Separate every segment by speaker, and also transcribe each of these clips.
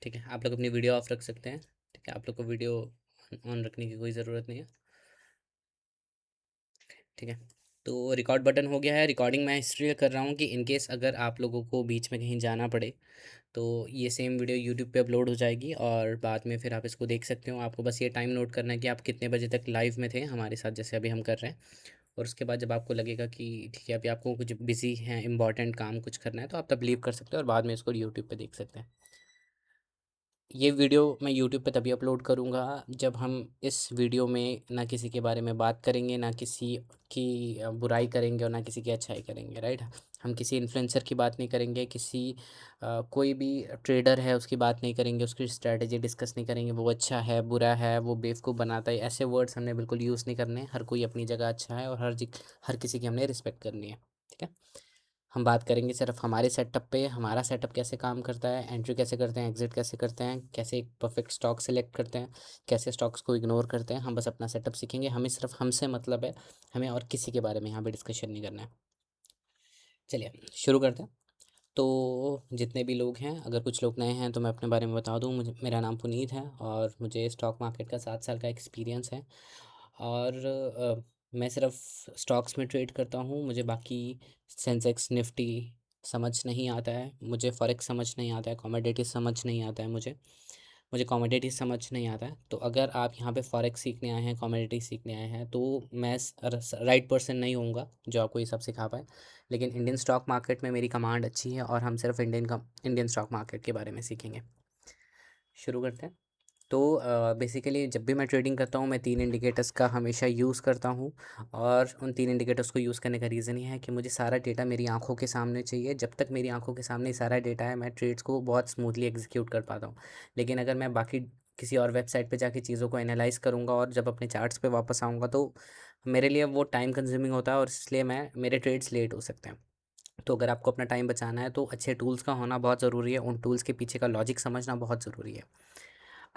Speaker 1: ठीक है, आप लोग अपनी वीडियो ऑफ रख सकते हैं। ठीक है, आप लोग को वीडियो ऑन रखने की कोई ज़रूरत नहीं है। ठीक है, तो रिकॉर्ड बटन हो गया है। रिकॉर्डिंग मैं इसलिए कर रहा हूँ कि इन केस अगर आप लोगों को बीच में कहीं जाना पड़े तो ये सेम वीडियो यूट्यूब पे अपलोड हो जाएगी और बाद में फिर आप इसको देख सकते हो। आपको बस ये टाइम नोट करना है कि आप कितने बजे तक लाइव में थे हमारे साथ, जैसे अभी हम कर रहे हैं। और उसके बाद जब आपको लगेगा कि ठीक है, अभी आपको कुछ बिज़ी है, इंपॉर्टेंट काम कुछ करना है, तो आप तब लीव कर सकते हो और बाद में इसको यूट्यूब पे देख सकते हैं। ये वीडियो मैं यूट्यूब पे तभी अपलोड करूँगा जब हम इस वीडियो में ना किसी के बारे में बात करेंगे, ना किसी की बुराई करेंगे और ना किसी की अच्छाई करेंगे, राइट। हम किसी इन्फ्लुएंसर की बात नहीं करेंगे, किसी कोई भी ट्रेडर है उसकी बात नहीं करेंगे, उसकी स्ट्रैटेजी डिस्कस नहीं करेंगे, वो अच्छा है बुरा है, वो बेवकूफ़ बनाता है, ऐसे वर्ड्स हमने बिल्कुल यूज़ नहीं करने। हर कोई अपनी जगह अच्छा है और हर किसी की हमने रिस्पेक्ट करनी है। ठीक है, हम बात करेंगे सिर्फ हमारे सेटअप पे, हमारा सेटअप कैसे काम करता है, एंट्री कैसे करते हैं, एग्जिट कैसे करते हैं, कैसे एक परफेक्ट स्टॉक सेलेक्ट करते हैं, कैसे स्टॉक्स को इग्नोर करते हैं। हम बस अपना सेटअप सीखेंगे, हमें सिर्फ हमसे मतलब है, हमें और किसी के बारे में यहाँ पे डिस्कशन नहीं करना है। चलिए शुरू करते हैं। तो जितने भी लोग हैं, अगर कुछ लोग नए हैं तो मैं अपने बारे में बता दूं। मुझे, मेरा नाम पुनीत है और मुझे स्टॉक मार्केट का 7 साल का एक्सपीरियंस है। और मैं सिर्फ स्टॉक्स में ट्रेड करता हूँ। मुझे बाकी सेंसेक्स निफ्टी समझ नहीं आता है, मुझे फॉरेक्स समझ नहीं आता है, कमोडिटी समझ नहीं आता है। मुझे कमोडिटी समझ नहीं आता है। तो अगर आप यहाँ पे फॉरेक्स सीखने आए हैं, कमोडिटी सीखने आए हैं, तो मैं राइट पर्सन नहीं होऊंगा जो आपको ये सब सिखा पाए। लेकिन इंडियन स्टॉक मार्केट में मेरी कमांड अच्छी है और हम सिर्फ इंडियन स्टॉक मार्केट के बारे में सीखेंगे। शुरू करते हैं। तो बेसिकली जब भी मैं ट्रेडिंग करता हूँ मैं 3 इंडिकेटर्स का हमेशा यूज़ करता हूँ। और उन 3 इंडिकेटर्स को यूज़ करने का रीज़न ये है कि मुझे सारा डेटा मेरी आंखों के सामने चाहिए। जब तक मेरी आंखों के सामने सारा डेटा है, मैं ट्रेड्स को बहुत स्मूथली एग्जीक्यूट कर पाता हूँ। लेकिन अगर मैं बाकी किसी और वेबसाइट पे जाके चीज़ों को एनालाइज करूँगा और जब अपने चार्ट्स पे वापस आऊँगा तो मेरे लिए वो टाइम कंज्यूमिंग होता है और इसलिए मेरे ट्रेड्स लेट हो सकते हैं। तो अगर आपको अपना टाइम बचाना है तो अच्छे टूल्स का होना बहुत ज़रूरी है, उन टूल्स के पीछे का लॉजिक समझना बहुत ज़रूरी है।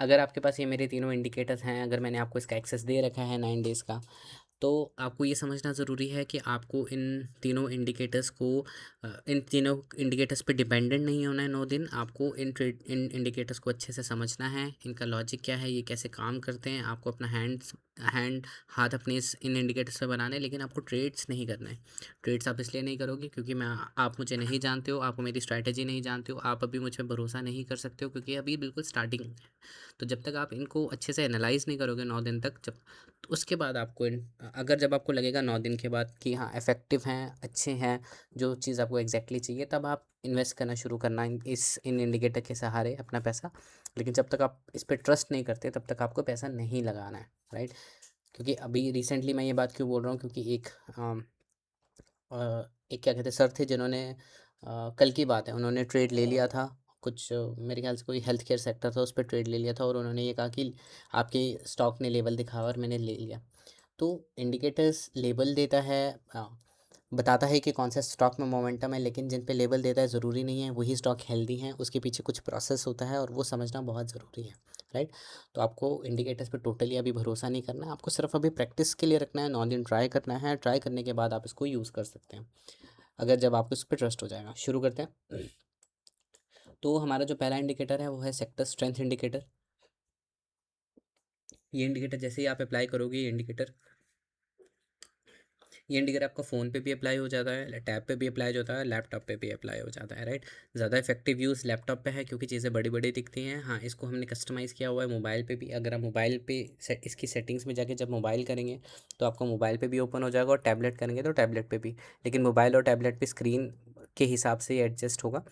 Speaker 1: अगर आपके पास ये मेरे तीनों इंडिकेटर्स हैं, अगर मैंने आपको इसका एक्सेस दे रखा है 9 डेज़ का, तो आपको ये समझना ज़रूरी है कि आपको इन तीनों इंडिकेटर्स पे डिपेंडेंट नहीं होना है 9 दिन। आपको इन इंडिकेटर्स को अच्छे से समझना है, इनका लॉजिक क्या है, ये कैसे काम करते हैं। आपको अपना हैंड हाथ अपने इस इन इंडिकेटर्स पे बनाने हैं, लेकिन आपको ट्रेड्स नहीं करना है। ट्रेड्स आप इसलिए नहीं करोगे क्योंकि आप मुझे नहीं जानते हो, आप मेरी स्ट्रैटेजी नहीं जानते हो, आप अभी मुझ पर भरोसा नहीं कर सकते हो क्योंकि अभी बिल्कुल स्टार्टिंग है। तो जब तक आप इनको अच्छे से एनालाइज़ नहीं करोगे 9 दिन तक, जब तो उसके बाद आपको अगर जब आपको लगेगा 9 दिन के बाद कि हाँ इफ़ेक्टिव हैं, अच्छे हैं, जो चीज़ आपको एग्जैक्टली चाहिए, तब आप इन्वेस्ट करना शुरू करना इन इंडिकेटर के सहारे अपना पैसा। लेकिन जब तक आप इस पर ट्रस्ट नहीं करते तब तक आपको पैसा नहीं लगाना है, राइट। क्योंकि अभी रिसेंटली मैं ये बात क्यों बोल रहा हूँ, क्योंकि एक क्या कहते हैं सर थे जिन्होंने कल की बात है, उन्होंने ट्रेड ले लिया था। कुछ मेरे ख्याल से कोई हेल्थ केयर सेक्टर था, उस पर ट्रेड ले लिया था और उन्होंने ये कहा कि आपके स्टॉक ने लेवल दिखा और मैंने ले लिया। तो इंडिकेटर्स लेबल देता है, बताता है कि कौन सा स्टॉक में मोमेंटम है, लेकिन जिन पे लेबल देता है ज़रूरी नहीं है वही स्टॉक हेल्दी हैं। उसके पीछे कुछ प्रोसेस होता है और वो समझना बहुत ज़रूरी है, राइट। तो आपको इंडिकेटर्स पे टोटली अभी भरोसा नहीं करना है, आपको सिर्फ अभी प्रैक्टिस के लिए रखना है। 9 दिन ट्राई करना है, ट्राई करने के बाद आप इसको यूज़ कर सकते हैं अगर जब आपको इस पर ट्रस्ट हो जाएगा। शुरू करते हैं। तो हमारा जो पहला इंडिकेटर है वो है सेक्टर स्ट्रेंथ इंडिकेटर। ये इंडिकेटर जैसे ही आप अप्लाई करोगे, ये इंडिकेटर आपका फ़ोन पे भी अप्लाई हो जाता है, टैब पे भी अप्लाई होता है, लैपटॉप पे भी अप्लाई हो जाता है, राइट। ज़्यादा इफेक्टिव यूज़ लैपटॉप पे है क्योंकि चीज़ें बड़ी बड़ी दिखती हैं। हाँ, इसको हमने कस्टमाइज़ किया हुआ है मोबाइल पे भी। अगर आप मोबाइल पे इसकी सेटिंग्स में जाके जब मोबाइल करेंगे तो आपको मोबाइल पे भी ओपन हो जाएगा और टैबलेट करेंगे तो टैबलेट पे भी। लेकिन मोबाइल और टैबलेट पे स्क्रीन के हिसाब से ये एडजस्ट होगा।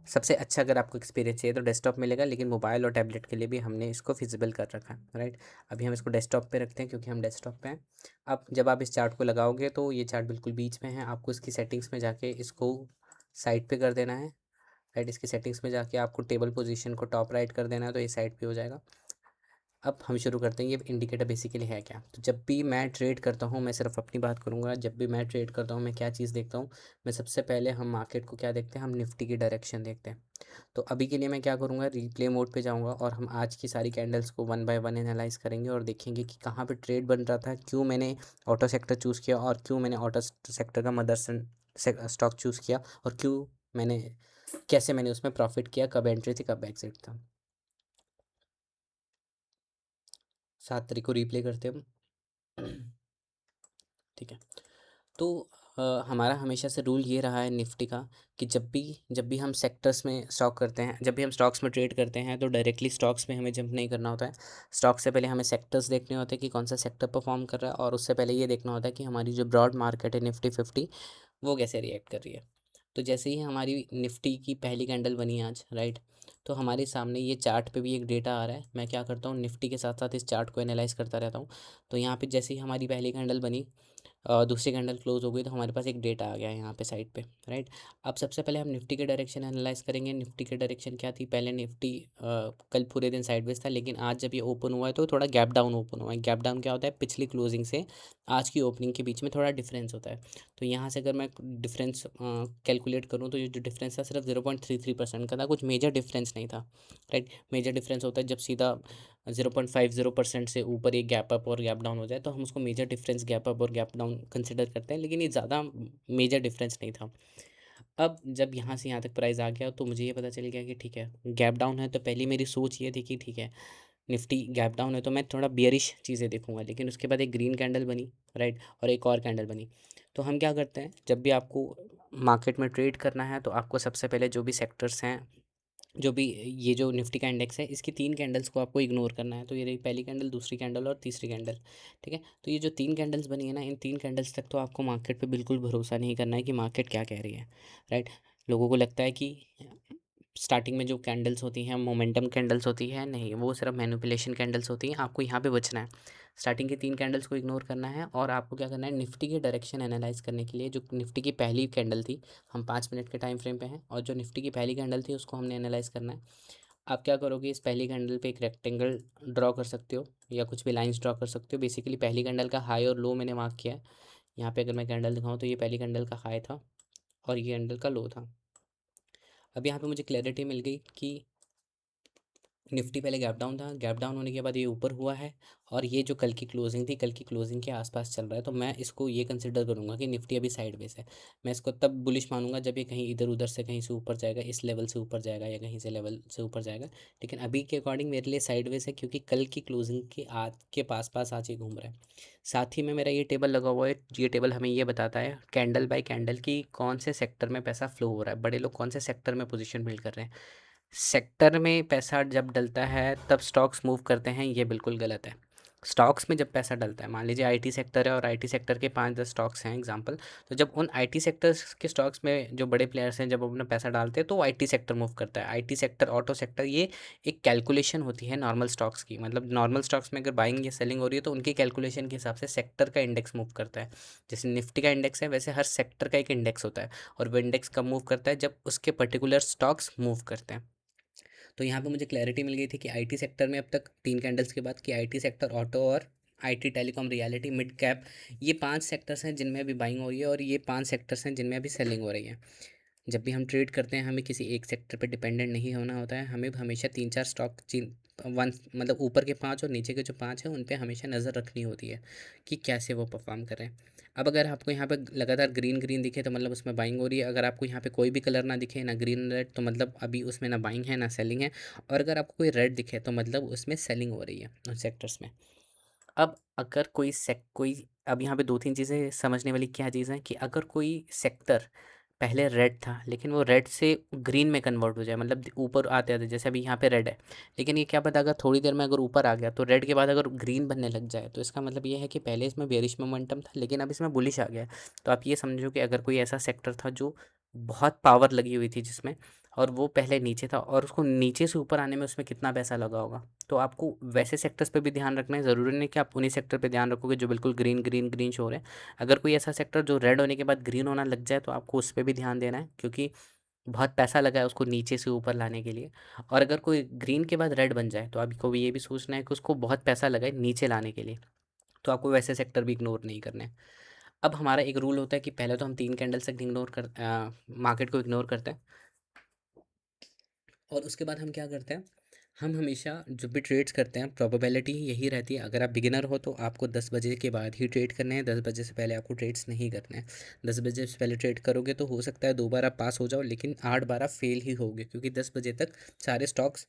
Speaker 1: सबसे अच्छा अगर आपको एक्सपीरियंस चाहिए तो डेस्कटॉप मिलेगा, लेकिन मोबाइल और टैबलेट के लिए भी हमने इसको फिजिबल कर रखा है, राइट। अभी हम इसको डेस्कटॉप पे रखते हैं क्योंकि हम डेस्कटॉप पे हैं। अब जब आप इस चार्ट को लगाओगे तो ये चार्ट बिल्कुल बीच में है। आपको इसकी सेटिंग्स में जाके इसको साइड पे कर देना है, राइट। इसकी सेटिंग्स में जाके आपको टेबल पोजीशन को टॉप राइट कर देना है तो ये साइड पे हो जाएगा। अब हम शुरू करते हैं। ये इंडिकेटर बेसिकली है क्या? तो जब भी मैं ट्रेड करता हूँ, मैं सिर्फ अपनी बात करूँगा, जब भी मैं ट्रेड करता हूँ मैं क्या चीज़ देखता हूँ। मैं सबसे पहले हम मार्केट को क्या देखते हैं, हम निफ्टी की डायरेक्शन देखते हैं। तो अभी के लिए मैं क्या करूँगा, रिप्ले मोड पे जाऊँगा और हम आज की सारी कैंडल्स को वन बाय वन एनालाइज करेंगे और देखेंगे कि कहाँ पे ट्रेड बन रहा था, क्यों मैंने ऑटो सेक्टर चूज़ किया और क्यों मैंने ऑटो सेक्टर का मदरसन स्टॉक चूज़ किया और क्यों मैंने कैसे मैंने उसमें प्रॉफिट किया, कब एंट्री थी कब एग्जिट था। 7 तारीख को रिप्ले करते हैं हम। ठीक है। तो हमारा हमेशा से रूल ये रहा है निफ्टी का कि जब भी हम सेक्टर्स में स्टॉक करते हैं, जब भी हम स्टॉक्स में ट्रेड करते हैं, तो डायरेक्टली स्टॉक्स में हमें जंप नहीं करना होता है। स्टॉक से पहले हमें सेक्टर्स देखने होते हैं कि कौन सा सेक्टर परफॉर्म कर रहा है, और उससे पहले ये देखना होता है कि हमारी जो ब्रॉड मार्केट है निफ्टी 50, वो कैसे रिएक्ट कर रही है। तो जैसे ही हमारी निफ्टी की पहली कैंडल बनी आज, राइट, तो हमारे सामने ये चार्ट पे भी एक डेटा आ रहा है। मैं क्या करता हूँ, निफ्टी के साथ साथ इस चार्ट को एनालाइज करता रहता हूँ। तो यहाँ पे जैसे ही हमारी पहली कैंडल बनी, दूसरी कैंडल क्लोज हो गई, तो हमारे पास एक डेटा आ गया है यहाँ पे साइड पे, राइट। अब सबसे पहले हम निफ्टी के डायरेक्शन एनालाइज करेंगे। निफ्टी की डायरेक्शन क्या थी, पहले निफ्टी कल पूरे दिन साइडवेज था, लेकिन आज जब ये ओपन हुआ है तो थोड़ा गैप डाउन ओपन हुआ है। गैप डाउन क्या होता है, पिछली क्लोजिंग से आज की ओपनिंग के बीच में थोड़ा डिफरेंस होता है। तो यहाँ से अगर मैं डिफरेंस कैलकुलेट करूँ, तो ये जो डिफरेंस था सिर्फ 0.33% का था, कुछ मेजर डिफरेंस नहीं था, राइट। मेजर डिफरेंस होता है जब सीधा 0.50% से ऊपर एक गैप अप और गैप डाउन हो जाए, तो हम उसको मेजर डिफरेंस गैप अप और गैप डाउन कंसिडर करते हैं, लेकिन ये ज़्यादा मेजर डिफरेंस नहीं था। अब जब यहाँ से यहाँ तक प्राइस आ गया, तो मुझे ये पता चल गया कि ठीक है, गैप डाउन है। तो पहली मेरी सोच ये थी कि ठीक है, निफ्टी गैप डाउन है तो मैं थोड़ा बियरिश चीज़ें देखूंगा, लेकिन उसके बाद एक ग्रीन कैंडल बनी, राइट, और एक और कैंडल बनी। तो हम क्या करते हैं, जब भी आपको मार्केट में ट्रेड करना है, तो आपको सबसे पहले जो भी सेक्टर्स हैं, जो भी ये जो निफ्टी का इंडेक्स है, इसकी 3 कैंडल्स को आपको इग्नोर करना है। तो ये रही पहली कैंडल, दूसरी कैंडल और तीसरी कैंडल, ठीक है। तो ये जो 3 कैंडल्स बनी है ना, इन 3 कैंडल्स तक तो आपको मार्केट पे बिल्कुल भरोसा नहीं करना है कि मार्केट क्या कह रही है, राइट। लोगों को लगता है कि स्टार्टिंग में जो कैंडल्स होती हैं मोमेंटम कैंडल्स होती है, नहीं, वो सिर्फ मैनिपुलेशन कैंडल्स होती हैं। आपको यहाँ पे बचना है, स्टार्टिंग की 3 कैंडल्स को इग्नोर करना है, और आपको क्या करना है, निफ्टी की डायरेक्शन एनालाइज करने के लिए जो निफ्टी की पहली कैंडल थी, हम 5 मिनट के टाइम फ्रेम पे हैं, और जो निफ्टी की पहली कैंडल थी उसको हमने एनालाइज करना है। आप क्या करोगे, इस पहली कैंडल पे एक रेक्टेंगल ड्रॉ कर सकते हो, या कुछ भी लाइंस ड्रॉ कर सकते हो। बेसिकली पहली कैंडल का हाई और लो मैंने मार्क किया है। यहाँ पे अगर मैं कैंडल दिखाऊँ, तो ये पहली कैंडल का हाई था और ये कैंडल का लो था। अब यहाँ पे मुझे क्लैरिटी मिल गई कि निफ्टी पहले गैप डाउन था, गैप डाउन होने के बाद ये ऊपर हुआ है, और ये जो कल की क्लोजिंग थी, कल की क्लोजिंग के आसपास चल रहा है। तो मैं इसको ये कंसिडर करूँगा कि निफ्टी अभी साइडवेज है। मैं इसको तब बुलिश मानूंगा जब ये कहीं इधर उधर से कहीं से ऊपर जाएगा, इस लेवल से ऊपर जाएगा या कहीं से लेवल से ऊपर जाएगा। लेकिन अभी के अकॉर्डिंग मेरे लिए साइडवेज है, क्योंकि कल की क्लोजिंग के आज के पास पास आज ये घूम रहा है। साथ ही में मेरा ये टेबल लगा हुआ है, ये टेबल हमें ये बताता है कैंडल बाय कैंडल की कौन से सेक्टर में पैसा फ्लो हो रहा है, बड़े लोग कौन से सेक्टर में पोजीशन बिल्ड कर रहे हैं। सेक्टर में पैसा जब डलता है तब स्टॉक्स मूव करते हैं, ये बिल्कुल गलत है। स्टॉक्स में जब पैसा डलता है, मान लीजिए आईटी सेक्टर है और आईटी सेक्टर के 5-10 स्टॉक्स हैं एग्जांपल, तो जब उन आईटी सेक्टर्स के स्टॉक्स में जो बड़े प्लेयर्स हैं, जब वो अपना पैसा डालते हैं, तो आईटी सेक्टर मूव करता है। आईटी सेक्टर, ऑटो सेक्टर, ये एक कैलकुलेशन होती है नॉर्मल स्टॉक्स की। मतलब नॉर्मल स्टॉक्स में अगर बाइंग या सेलिंग हो रही है, तो उनकी कैलकुलेशन के हिसाब से सेक्टर का इंडेक्स मूव करता है। जैसे निफ्टी का इंडेक्स है, वैसे हर सेक्टर का एक इंडेक्स होता है, और वो इंडेक्स कब मूव करता है, जब उसके पर्टिकुलर स्टॉक्स मूव करते हैं। तो यहाँ पे मुझे क्लैरिटी मिल गई थी कि आईटी सेक्टर में अब तक 3 कैंडल्स के बाद, कि आईटी सेक्टर, ऑटो और IT, telecom, reality, mid cap, ये 5 सेक्टर्स हैं जिनमें अभी बाइंग हो रही है, और ये 5 सेक्टर्स हैं जिनमें अभी सेलिंग हो रही है। जब भी हम ट्रेड करते हैं, हमें किसी एक सेक्टर पे डिपेंडेंट नहीं होना होता है। हमें हमेशा 3-4 स्टॉक जिन वन मतलब ऊपर के 5 और नीचे के जो 5 हैं, उन पे हमेशा नज़र रखनी होती है कि कैसे वो परफॉर्म कर रहे हैं। अब अगर आपको यहाँ पे लगातार ग्रीन ग्रीन दिखे, तो मतलब उसमें बाइंग हो रही है। अगर आपको यहाँ पे कोई भी कलर ना दिखे, ना ग्रीन रेड, तो मतलब अभी उसमें ना बाइंग है ना सेलिंग है। और अगर आपको कोई रेड दिखे, तो मतलब उसमें सेलिंग हो रही है उन सेक्टर्स में। अब अगर कोई अब यहाँ पे 2-3 चीज़ें समझने वाली क्या चीज़ है, कि अगर कोई सेक्टर पहले रेड था, लेकिन वो रेड से ग्रीन में कन्वर्ट हो जाए, मतलब ऊपर आते-आते, जैसे अभी यहाँ पे रेड है, लेकिन ये क्या पता अगर थोड़ी देर में अगर ऊपर आ गया, तो रेड के बाद अगर ग्रीन बनने लग जाए, तो इसका मतलब ये है कि पहले इसमें बेयरिश मोमेंटम था, लेकिन अब इसमें बुलिश आ गया है। तो आप ये समझो कि अगर कोई ऐसा सेक्टर था जो बहुत पावर लगी हुई थी जिसमें, और वो पहले नीचे था, और उसको नीचे से ऊपर आने में उसमें कितना पैसा लगा होगा, तो आपको वैसे सेक्टर्स पे भी ध्यान रखना है। ज़रूरी नहीं कि आप उन्हीं सेक्टर पे ध्यान रखोगे जो बिल्कुल ग्रीन ग्रीन ग्रीन शो हो रहे हैं। अगर कोई ऐसा सेक्टर जो रेड होने के बाद ग्रीन होना लग जाए, तो आपको उस पे भी ध्यान देना है, क्योंकि बहुत पैसा लगा है उसको नीचे से ऊपर लाने के लिए। और अगर कोई ग्रीन के बाद रेड बन जाए, तो आपको भी ये भी सोचना है कि उसको बहुत पैसा लगा है नीचे लाने के लिए, तो आपको वैसे सेक्टर भी इग्नोर नहीं करने हैं। अब हमारा एक रूल होता है कि पहले तो हम 3 कैंडल्स तक मार्केट को इग्नोर करते हैं, और उसके बाद हम क्या करते हैं, हम हमेशा जब भी ट्रेड्स करते हैं, प्रोबेबिलिटी यही रहती है, अगर आप बिगिनर हो तो आपको 10 बजे के बाद ही ट्रेड करने हैं, 10 बजे से पहले आपको ट्रेड्स नहीं करने हैं। 10 बजे से पहले ट्रेड करोगे तो हो सकता है 2 बार आप पास हो जाओ, लेकिन 8 बार आप फेल ही होगे, क्योंकि 10 बजे तक सारे स्टॉक्स,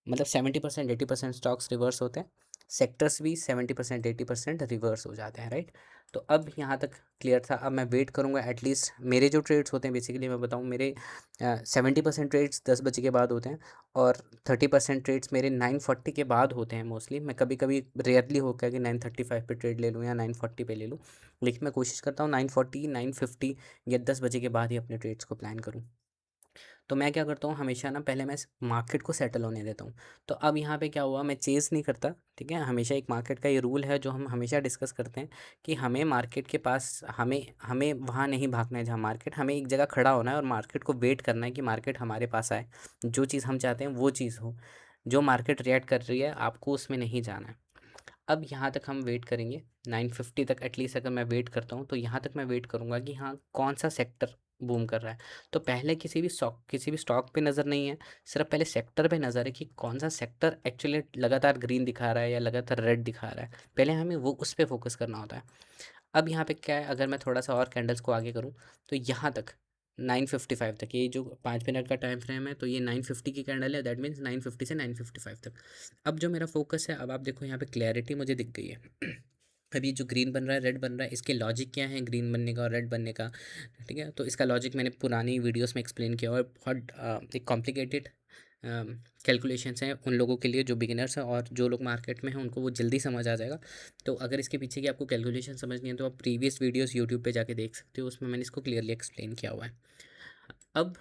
Speaker 1: मतलब 70% 80% स्टॉक्स रिवर्स होते हैं। सेक्टर्स भी 70% 80% रिवर्स हो जाते हैं, राइट। तो अब यहाँ तक क्लियर था। अब मैं वेट करूँगा एटलीस्ट, मेरे जो ट्रेड्स होते हैं बेसिकली मैं बताऊँ, मेरे 70% ट्रेड्स 10 बजे के बाद होते हैं और 30% ट्रेड्स मेरे 9:40 के बाद होते हैं मोस्टली। मैं कभी कभी रेयरली होकर कि 9:35 पे ट्रेड ले लूँ या 9:40 पे ले लूँ, लेकिन मैं कोशिश करता हूँ 9:40 9:50 या 10 बजे के बाद ही अपने ट्रेड्स को प्लान करूँ। तो मैं क्या करता हूँ हमेशा ना, पहले मैं मार्केट को सेटल होने देता हूँ। तो अब यहाँ पे क्या हुआ, मैं चेज़ नहीं करता, ठीक है। हमेशा एक मार्केट का ये रूल है जो हम हमेशा डिस्कस करते हैं कि हमें मार्केट के पास, हमें हमें वहाँ नहीं भागना है जहाँ मार्केट, हमें एक जगह खड़ा होना है और मार्केट को वेट करना है कि मार्केट हमारे पास आए, जो चीज़ हम चाहते हैं वो चीज़ हो। जो मार्केट रिएक्ट कर रही है आपको उसमें नहीं जाना है। अब यहाँ तक हम वेट करेंगे 9:50 तक एटलीस्ट। अगर मैं वेट करता हूँ तो यहाँ तक मैं वेट करूँगा कि हाँ कौन सा सेक्टर बूम कर रहा है। तो पहले किसी भी स्टॉक पे नज़र नहीं है, सिर्फ पहले सेक्टर पे नज़र है कि कौन सा सेक्टर एक्चुअली लगातार ग्रीन दिखा रहा है या लगातार रेड दिखा रहा है। पहले हमें वो उस पर फोकस करना होता है। अब यहाँ पे क्या है, अगर मैं थोड़ा सा और कैंडल्स को आगे करूँ तो यहाँ तक 9:55 तक, ये जो 5 मिनट का टाइम फ्रेम है, तो ये 9:50 की कैंडल है, दैट मीन्स 9:50 से 9:55 तक। अब जो मेरा फोकस है, अब आप देखो यहाँ पे क्लैरिटी मुझे दिख गई है। अब ये जो ग्रीन बन रहा है रेड बन रहा है, इसके लॉजिक क्या है ग्रीन बनने का और रेड बनने का, ठीक है। तो इसका लॉजिक मैंने पुरानी वीडियोस में एक्सप्लेन किया और बहुत एक कॉम्प्लिकेटेड कैलकुलेशंस हैं उन लोगों के लिए जो बिगिनर्स हैं, और जो लोग मार्केट में हैं उनको वो जल्दी समझ आ जाएगा। तो अगर इसके पीछे की आपको कैलकुलेशन समझनी है तो आप प्रीवियस वीडियोस यूट्यूब पे जाके देख सकते हो, उसमें मैंने इसको क्लियरली एक्सप्लेन किया हुआ है। अब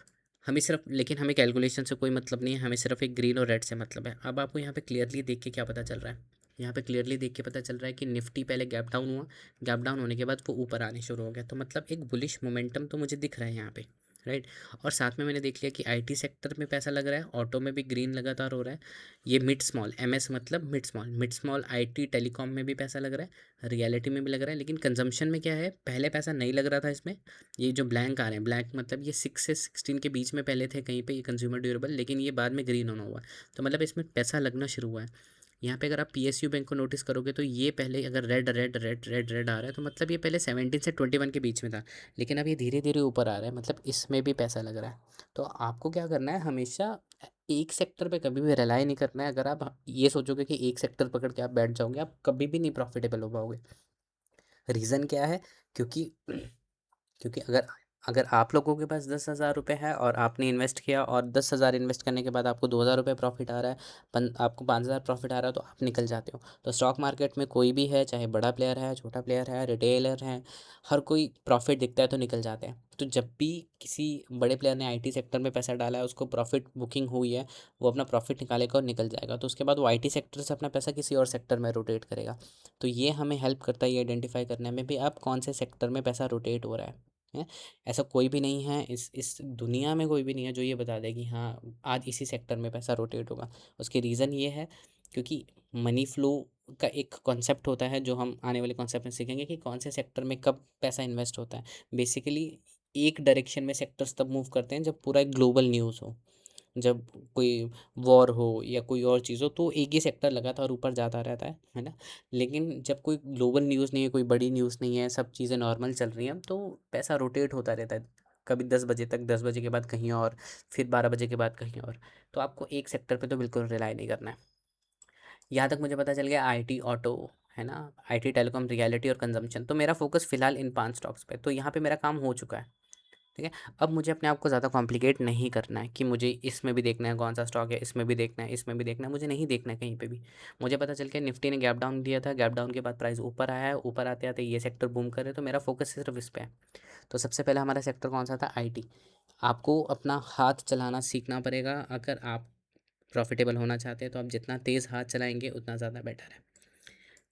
Speaker 1: हमें सिर्फ, लेकिन हमें कैलकुलेशन से कोई मतलब नहीं है, हमें सिर्फ एक ग्रीन और रेड से मतलब है। अब आपको यहाँ पे क्लियरली देख के क्या पता चल रहा है, यहाँ पे क्लियरली देख के पता चल रहा है कि निफ्टी पहले गैप डाउन हुआ, गैप डाउन होने के बाद वो ऊपर आने शुरू हो गया, तो मतलब एक बुलिश मोमेंटम तो मुझे दिख रहा है यहाँ पे, राइट। और साथ में मैंने देख लिया कि आईटी सेक्टर में पैसा लग रहा है, ऑटो में भी ग्रीन लगातार हो रहा है। ये मिड स्मॉल एमएस मतलब मिड स्मॉल आईटी टेलीकॉम में भी पैसा लग रहा है, रियलिटी में भी लग रहा है। लेकिन कंजम्पशन में क्या है, पहले पैसा नहीं लग रहा था इसमें। ये जो ब्लैंक आ रहे हैं, ब्लैंक मतलब ये 6 से 16 के बीच में पहले थे कहीं पे ये कंज्यूमर ड्यूरेबल, लेकिन ये बाद में ग्रीन होना हुआ। तो मतलब इसमें पैसा लगना शुरू हुआ है। यहाँ पे अगर आप पीएसयू बैंक को नोटिस करोगे तो ये पहले अगर red red red red red आ रहा है तो मतलब ये पहले 17 से 21 के बीच में था, लेकिन अब ये धीरे धीरे ऊपर आ रहा है, मतलब इसमें भी पैसा लग रहा है। तो आपको क्या करना है, हमेशा एक सेक्टर पे कभी भी रिलाई नहीं करना है। अगर आप ये सोचोगे कि एक सेक्टर पकड़ के आप बैठ जाओगे, आप कभी भी नहीं प्रॉफिटेबल हो पाओगे। रीज़न क्या है, क्योंकि क्योंकि अगर अगर आप लोगों के पास 10,000 रुपये है और आपने इन्वेस्ट किया और 10,000 इन्वेस्ट करने के बाद आपको 2,000 रुपये प्रॉफिट आ रहा है, आपको 5,000 प्रॉफिट आ रहा है, तो आप निकल जाते हो। तो स्टॉक मार्केट में कोई भी है, चाहे बड़ा प्लेयर है छोटा प्लेयर है रिटेलर है, हर कोई प्रॉफिट दिखता है तो निकल जाते हैं। तो जब भी किसी बड़े प्लेयर ने आईटी सेक्टर में पैसा डाला है, उसको प्रॉफिट बुकिंग हुई है, वो अपना प्रॉफिट निकालेगा और निकल जाएगा। तो उसके बाद वो आईटी सेक्टर से अपना पैसा किसी और सेक्टर में रोटेट करेगा। तो ये हमें हेल्प करता है ये आइडेंटिफाई करने में भी आप कौन से सेक्टर में पैसा रोटेट हो रहा है। ऐसा कोई भी नहीं है इस दुनिया में, कोई भी नहीं है जो ये बता दे कि हाँ आज इसी सेक्टर में पैसा रोटेट होगा। उसकी रीज़न ये है क्योंकि मनी फ्लो का एक कॉन्सेप्ट होता है जो हम आने वाले कॉन्सेप्ट में सीखेंगे कि कौन से सेक्टर में कब पैसा इन्वेस्ट होता है। बेसिकली एक डायरेक्शन में सेक्टर्स तब मूव करते हैं जब पूरा एक ग्लोबल न्यूज़ हो, जब कोई वॉर हो या कोई और चीज़ हो, तो एक ही सेक्टर लगातार ऊपर जाता रहता है ना। लेकिन जब कोई ग्लोबल न्यूज़ नहीं है, कोई बड़ी न्यूज़ नहीं है, सब चीज़ें नॉर्मल चल रही हैं, तो पैसा रोटेट होता रहता है। कभी 10 बजे तक, 10 बजे के बाद कहीं और, फिर 12 बजे के बाद कहीं और। तो आपको एक सेक्टर पे तो बिल्कुल रिलाई नहीं करना है। यहाँ तक मुझे पता चल गया आईटी ऑटो, है ना, आईटी टेलीकॉम रियलिटी और कंजम्पशन। तो मेरा फोकस फिलहाल इन 5 स्टॉक्स पे, तो यहाँ पे मेरा काम हो चुका है, ठीक है। अब मुझे अपने आप को ज़्यादा कॉम्प्लिकेट नहीं करना है कि मुझे इसमें भी देखना है कौन सा स्टॉक है, इसमें भी देखना है, इसमें भी देखना है, मुझे नहीं देखना है कहीं पे भी। मुझे पता चल गया निफ्टी ने गैप डाउन दिया था, गैप डाउन के बाद प्राइस ऊपर आया है, ऊपर आते आते ये सेक्टर बूम करे, तो मेरा फोकस सिर्फ इस पे है। तो सबसे पहले हमारा सेक्टर कौन सा था, आईटी। आपको अपना हाथ चलाना सीखना पड़ेगा अगर आप प्रॉफिटेबल होना चाहते हैं, तो आप जितना तेज़ हाथ चलाएंगे उतना ज़्यादा बेटर है।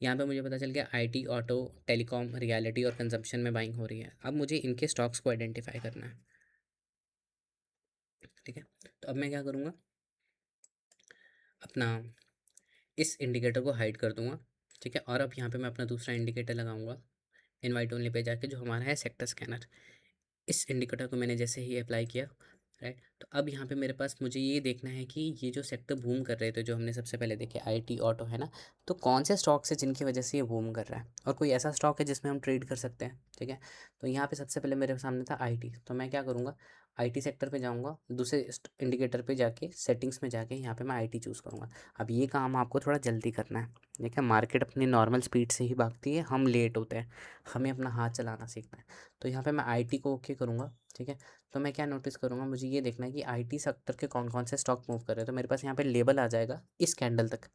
Speaker 1: यहाँ पे मुझे पता चल गया आईटी ऑटो टेलीकॉम रियलिटी और कंजम्पशन में बाइंग हो रही है। अब मुझे इनके स्टॉक्स को आइडेंटिफाई करना है, ठीक है। तो अब मैं क्या करूँगा, अपना इस इंडिकेटर को हाइड कर दूंगा, ठीक है। और अब यहाँ पे मैं अपना दूसरा इंडिकेटर लगाऊंगा इनवाइट ओनली पे जाके, जो हमारा है सेक्टर स्कैनर। इस इंडिकेटर को मैंने जैसे ही अप्लाई किया, राइट, तो अब यहाँ पे मेरे पास मुझे ये देखना है कि ये जो सेक्टर बूम कर रहे थे जो हमने सबसे पहले देखे आईटी ऑटो, है ना, तो कौन से स्टॉक्स है जिनकी वजह से ये बूम कर रहा है और कोई ऐसा स्टॉक है जिसमें हम ट्रेड कर सकते हैं, ठीक है। तो यहाँ पे सबसे पहले मेरे सामने था आईटी, तो मैं क्या करूँगा, आईटी सेक्टर पे जाऊँगा, दूसरे इंडिकेटर पे जाके सेटिंग्स में जाके यहाँ पे मैं आईटी चूज़ करूँगा। अब ये काम आपको थोड़ा जल्दी करना है। देखिए मार्केट अपनी नॉर्मल स्पीड से ही भागती है, हम लेट होते हैं, हमें अपना हाथ चलाना सीखना है। तो यहाँ पे मैं आईटी को ओके करूँगा, ठीक है। तो मैं क्या नोटिस करूँगा, मुझे ये देखना है कि आईटी सेक्टर के कौन कौन से स्टॉक मूव कर रहे हैं। तो मेरे पास यहाँ पे लेबल आ जाएगा इस कैंडल तक,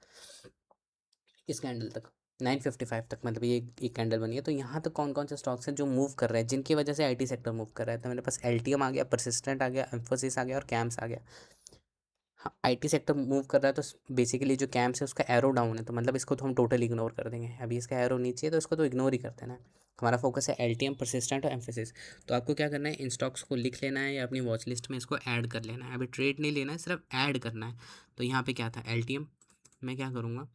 Speaker 1: इस कैंडल तक 9:55 तक, मतलब ये एक कैंडल बनी है। तो यहाँ तक कौन कौन से स्टॉक्स हैं जो मूव कर रहे हैं, जिनकी वजह से आईटी सेक्टर मूव कर रहा है। तो मेरे पास एलटीएम आ गया, परसिस्टेंट आ गया, एम्फोसिस आ गया और कैम्स आ गया। हाँ, आईटी सेक्टर मूव कर रहा है तो बेसिकली जो कैम्स है उसका एरो डाउन है, तो मतलब इसको तो हम टोटल इग्नोर कर देंगे। अभी इसका एरो नीचे है तो इसको तो इग्नोर ही कर देना है। हमारा फोकस है एलटीएम, परसिस्टेंट और एम्फोसिस। तो आपको क्या करना है, इन स्टॉक्स को लिख लेना है या अपनी वॉच लिस्ट में इसको ऐड कर लेना है। अभी ट्रेड नहीं लेना है, सिर्फ ऐड करना है। तो यहाँ पे क्या था, एलटीएम। मैं क्या करूँगा,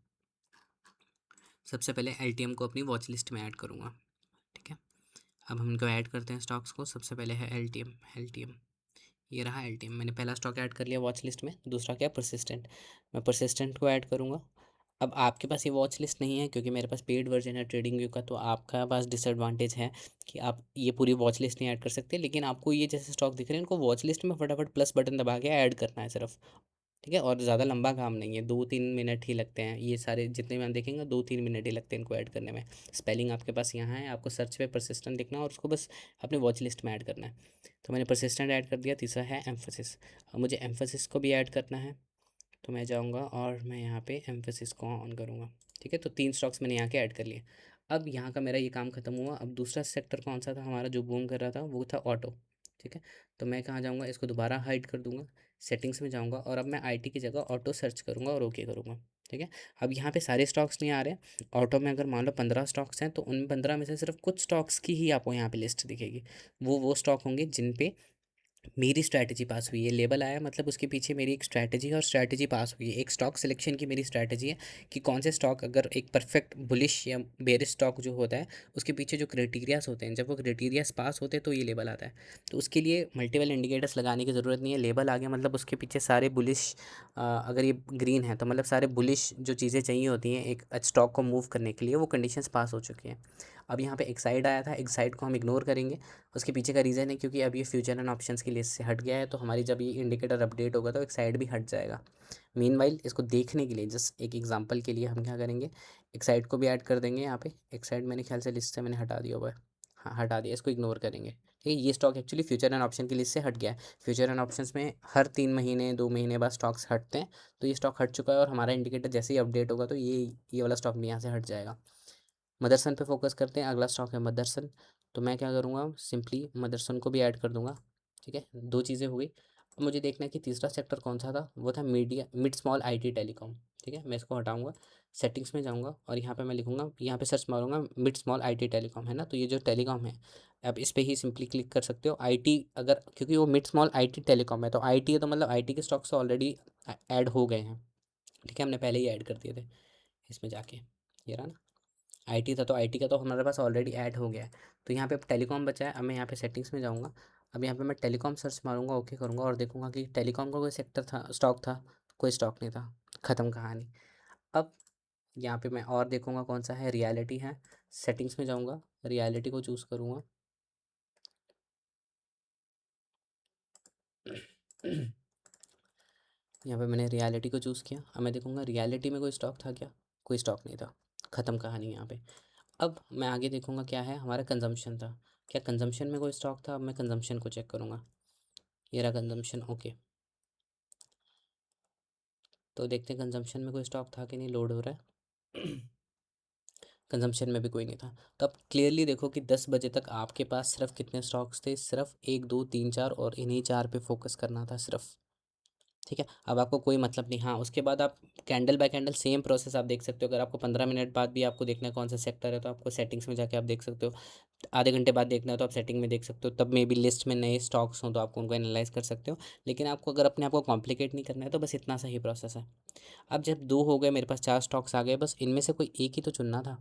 Speaker 1: सबसे पहले एलटीएम को अपनी वॉच लिस्ट में ऐड करूँगा, ठीक है। अब हम इनको ऐड करते हैं स्टॉक्स को। सबसे पहले है एलटीएम, एलटीएम ये रहा एलटीएम। मैंने पहला स्टॉक ऐड कर लिया वॉच लिस्ट में। दूसरा क्या, परसिस्टेंट। मैं परसिस्टेंट को ऐड करूँगा। अब आपके पास ये वॉच लिस्ट नहीं है क्योंकि मेरे पास पेड वर्जन है ट्रेडिंग व्यू का, तो आपका पास डिसएडवांटेज है कि आप ये पूरी वॉच लिस्ट नहीं ऐड कर सकते। लेकिन आपको ये जैसे स्टॉक दिख रहे हैं इनको वॉच लिस्ट में फटाफट प्लस बटन दबा के ऐड करना है सिर्फ, ठीक है। और ज़्यादा लंबा काम नहीं है, 2-3 मिनट ही लगते हैं। ये सारे जितने भी हम देखेंगे 2-3 मिनट ही लगते हैं इनको ऐड करने में। स्पेलिंग आपके पास यहाँ है, आपको सर्च पे परसिस्टेंट लिखना है और उसको बस अपने वॉच लिस्ट में ऐड करना है। तो मैंने परसिस्टेंट ऐड कर दिया। तीसरा है एम्फोसिस। अब मुझे एम्फोसिस को भी ऐड करना है, तो मैं जाऊँगा और मैं यहाँ पे एम्फोसिस को ऑन करूँगा, ठीक है। तो 3 स्टॉक्स मैंने यहाँ के ऐड कर लिए। अब यहाँ का मेरा ये काम खत्म हुआ। अब दूसरा सेक्टर कौन सा था हमारा जो बूम कर रहा था, वो था ऑटो, ठीक है। तो मैं कहाँ जाऊँगा, इसको दोबारा हाइड कर दूँगा, सेटिंग्स में जाऊँगा और अब मैं आईटी की जगह ऑटो सर्च करूँगा और ओके करूँगा, ठीक है। अब यहाँ पे सारे स्टॉक्स नहीं आ रहे। ऑटो में अगर मान लो 15 स्टॉक्स हैं तो उन 15 में से सिर्फ कुछ स्टॉक्स की ही आपको यहाँ पे लिस्ट दिखेगी। वो स्टॉक होंगे जिन पे मेरी स्ट्रैटेजी पास हुई है। लेबल आया मतलब उसके पीछे मेरी एक स्ट्रैटेजी है और स्ट्रैटेजी पास हुई है। एक स्टॉक सिलेक्शन की मेरी स्ट्रैटेजी है कि कौन से स्टॉक, अगर एक परफेक्ट बुलिश या बेरिश स्टॉक जो होता है उसके पीछे जो क्राइटेरियाज होते हैं, जब वो क्राइटेरियाज पास होते हैं तो ये लेबल आता है। तो उसके लिए मल्टीपल इंडिकेटर्स लगाने की ज़रूरत नहीं है। लेबल आ गया मतलब उसके पीछे सारे बुलिश, अगर ये ग्रीन है तो मतलब सारे बुलिश जो चीज़ें चाहिए होती हैं एक स्टॉक को मूव करने के लिए, वो कंडीशंस पास हो चुकी हैं। अब यहाँ पे एक्साइड आया था, एक्साइड को हम इग्नोर करेंगे। उसके पीछे का रीज़न है क्योंकि अब ये फ्यूचर एंड ऑप्शंस की लिस्ट से हट गया है, तो हमारी जब ये इंडिकेटर अपडेट होगा तो एक साइड भी हट जाएगा। मीनवाइल इसको देखने के लिए जस्ट एक एग्जांपल के लिए हम क्या करेंगे, एक साइड को भी ऐड कर देंगे यहाँ पे। एक साइड मैंने ख्याल से लिस्ट से मैंने हटा दिया हुआ है, हाँ हटा दिया, इसको इग्नोर करेंगे, ठीक है। ये stock actually future and option की लिस्ट से हट गया है। फ्यूचर एंड ऑप्शंस में हर 3 महीने 2 महीने बाद स्टॉक्स हटते हैं, तो ये स्टॉक हट चुका है और हमारा इंडिकेटर जैसे ही अपडेट होगा तो ये वाला स्टॉक भी यहाँ से हट जाएगा। मदरसन पे फोकस करते हैं। अगला स्टॉक है मदरसन। तो मैं क्या करूँगा, सिंपली मदरसन को भी ऐड कर दूंगा, ठीक है। 2 चीज़ें हो गई। अब मुझे देखना है कि तीसरा सेक्टर कौन सा था, वो था media mid small IT telecom, ठीक है। मैं इसको हटाऊंगा, सेटिंग्स में जाऊंगा और यहाँ पे मैं लिखूंगा, यहाँ पे सर्च मारूंगा मिड स्मॉल आईटी टेलीकॉम, है ना। तो ये जो टेलीकॉम है, आप इस पे ही सिंपली क्लिक कर सकते हो। आईटी अगर, क्योंकि वो मिड स्मॉल आईटी टेलीकॉम है तो आईटी है तो मतलब आईटी के स्टॉक्स ऑलरेडी ऐड हो गए हैं, ठीक है। हमने पहले ही ऐड कर दिए थे इसमें जाके, ये रहा ना। आईटी था तो आईटी का तो हमारे पास ऑलरेडी ऐड हो गया है। तो यहाँ पे अब टेलीकॉम बचा है। अब मैं यहाँ पे सेटिंग्स में जाऊँगा। अब यहाँ पे मैं टेलीकॉम सर्च मारूंगा, ओके करूँगा और देखूंगा कि टेलीकॉम का कोई सेक्टर था, स्टॉक था, कोई स्टॉक नहीं था, ख़त्म कहानी। अब यहाँ पे मैं और देखूंगा कौन सा है, रियलिटी है। सेटिंग्स में जाऊँगा, रियलिटी को चूज़ करूँगा। यहाँ पे मैंने रियलिटी को चूज़ किया। अब मैं देखूंगा रियलिटी में कोई स्टॉक था क्या, कोई स्टॉक नहीं था, ख़त्म कहानी यहाँ पे। अब मैं आगे देखूंगा क्या है, हमारा कंजम्पशन था, क्या कंजम्पशन में कोई स्टॉक था। अब मैं कंजम्पशन को चेक करूँगा, ये रहा कंजम्पशन, ओके। तो देखते हैं कंजम्पशन में कोई स्टॉक था कि नहीं, लोड हो रहा है। कंजम्पशन में भी कोई नहीं था। तो अब क्लियरली देखो कि 10 बजे तक आपके पास सिर्फ कितने स्टॉक्स थे, सिर्फ 1 2 3 4, और इन्हीं 4 पे फोकस करना था सिर्फ, ठीक है। अब आपको कोई मतलब नहीं। हाँ, उसके बाद आप candle bye candle same process आप देख सकते हो। अगर आपको 15 मिनट बाद भी आपको देखना है कौन सा सेक्टर है तो आपको सेटिंग्स में जाके आप देख सकते हो। आधे घंटे बाद देखना है तो आप सेटिंग में देख सकते हो, तब मे बी लिस्ट में नए स्टॉक्स हों तो आपको उनको एनालाइज कर सकते हो। लेकिन आपको अगर अपने आप को कॉम्प्लिकेट नहीं करना है तो बस इतना सा ही प्रोसेस है। अब जब 2 हो गए, मेरे पास 4 स्टॉक्स आ गए, बस इनमें से कोई एक ही तो चुनना था,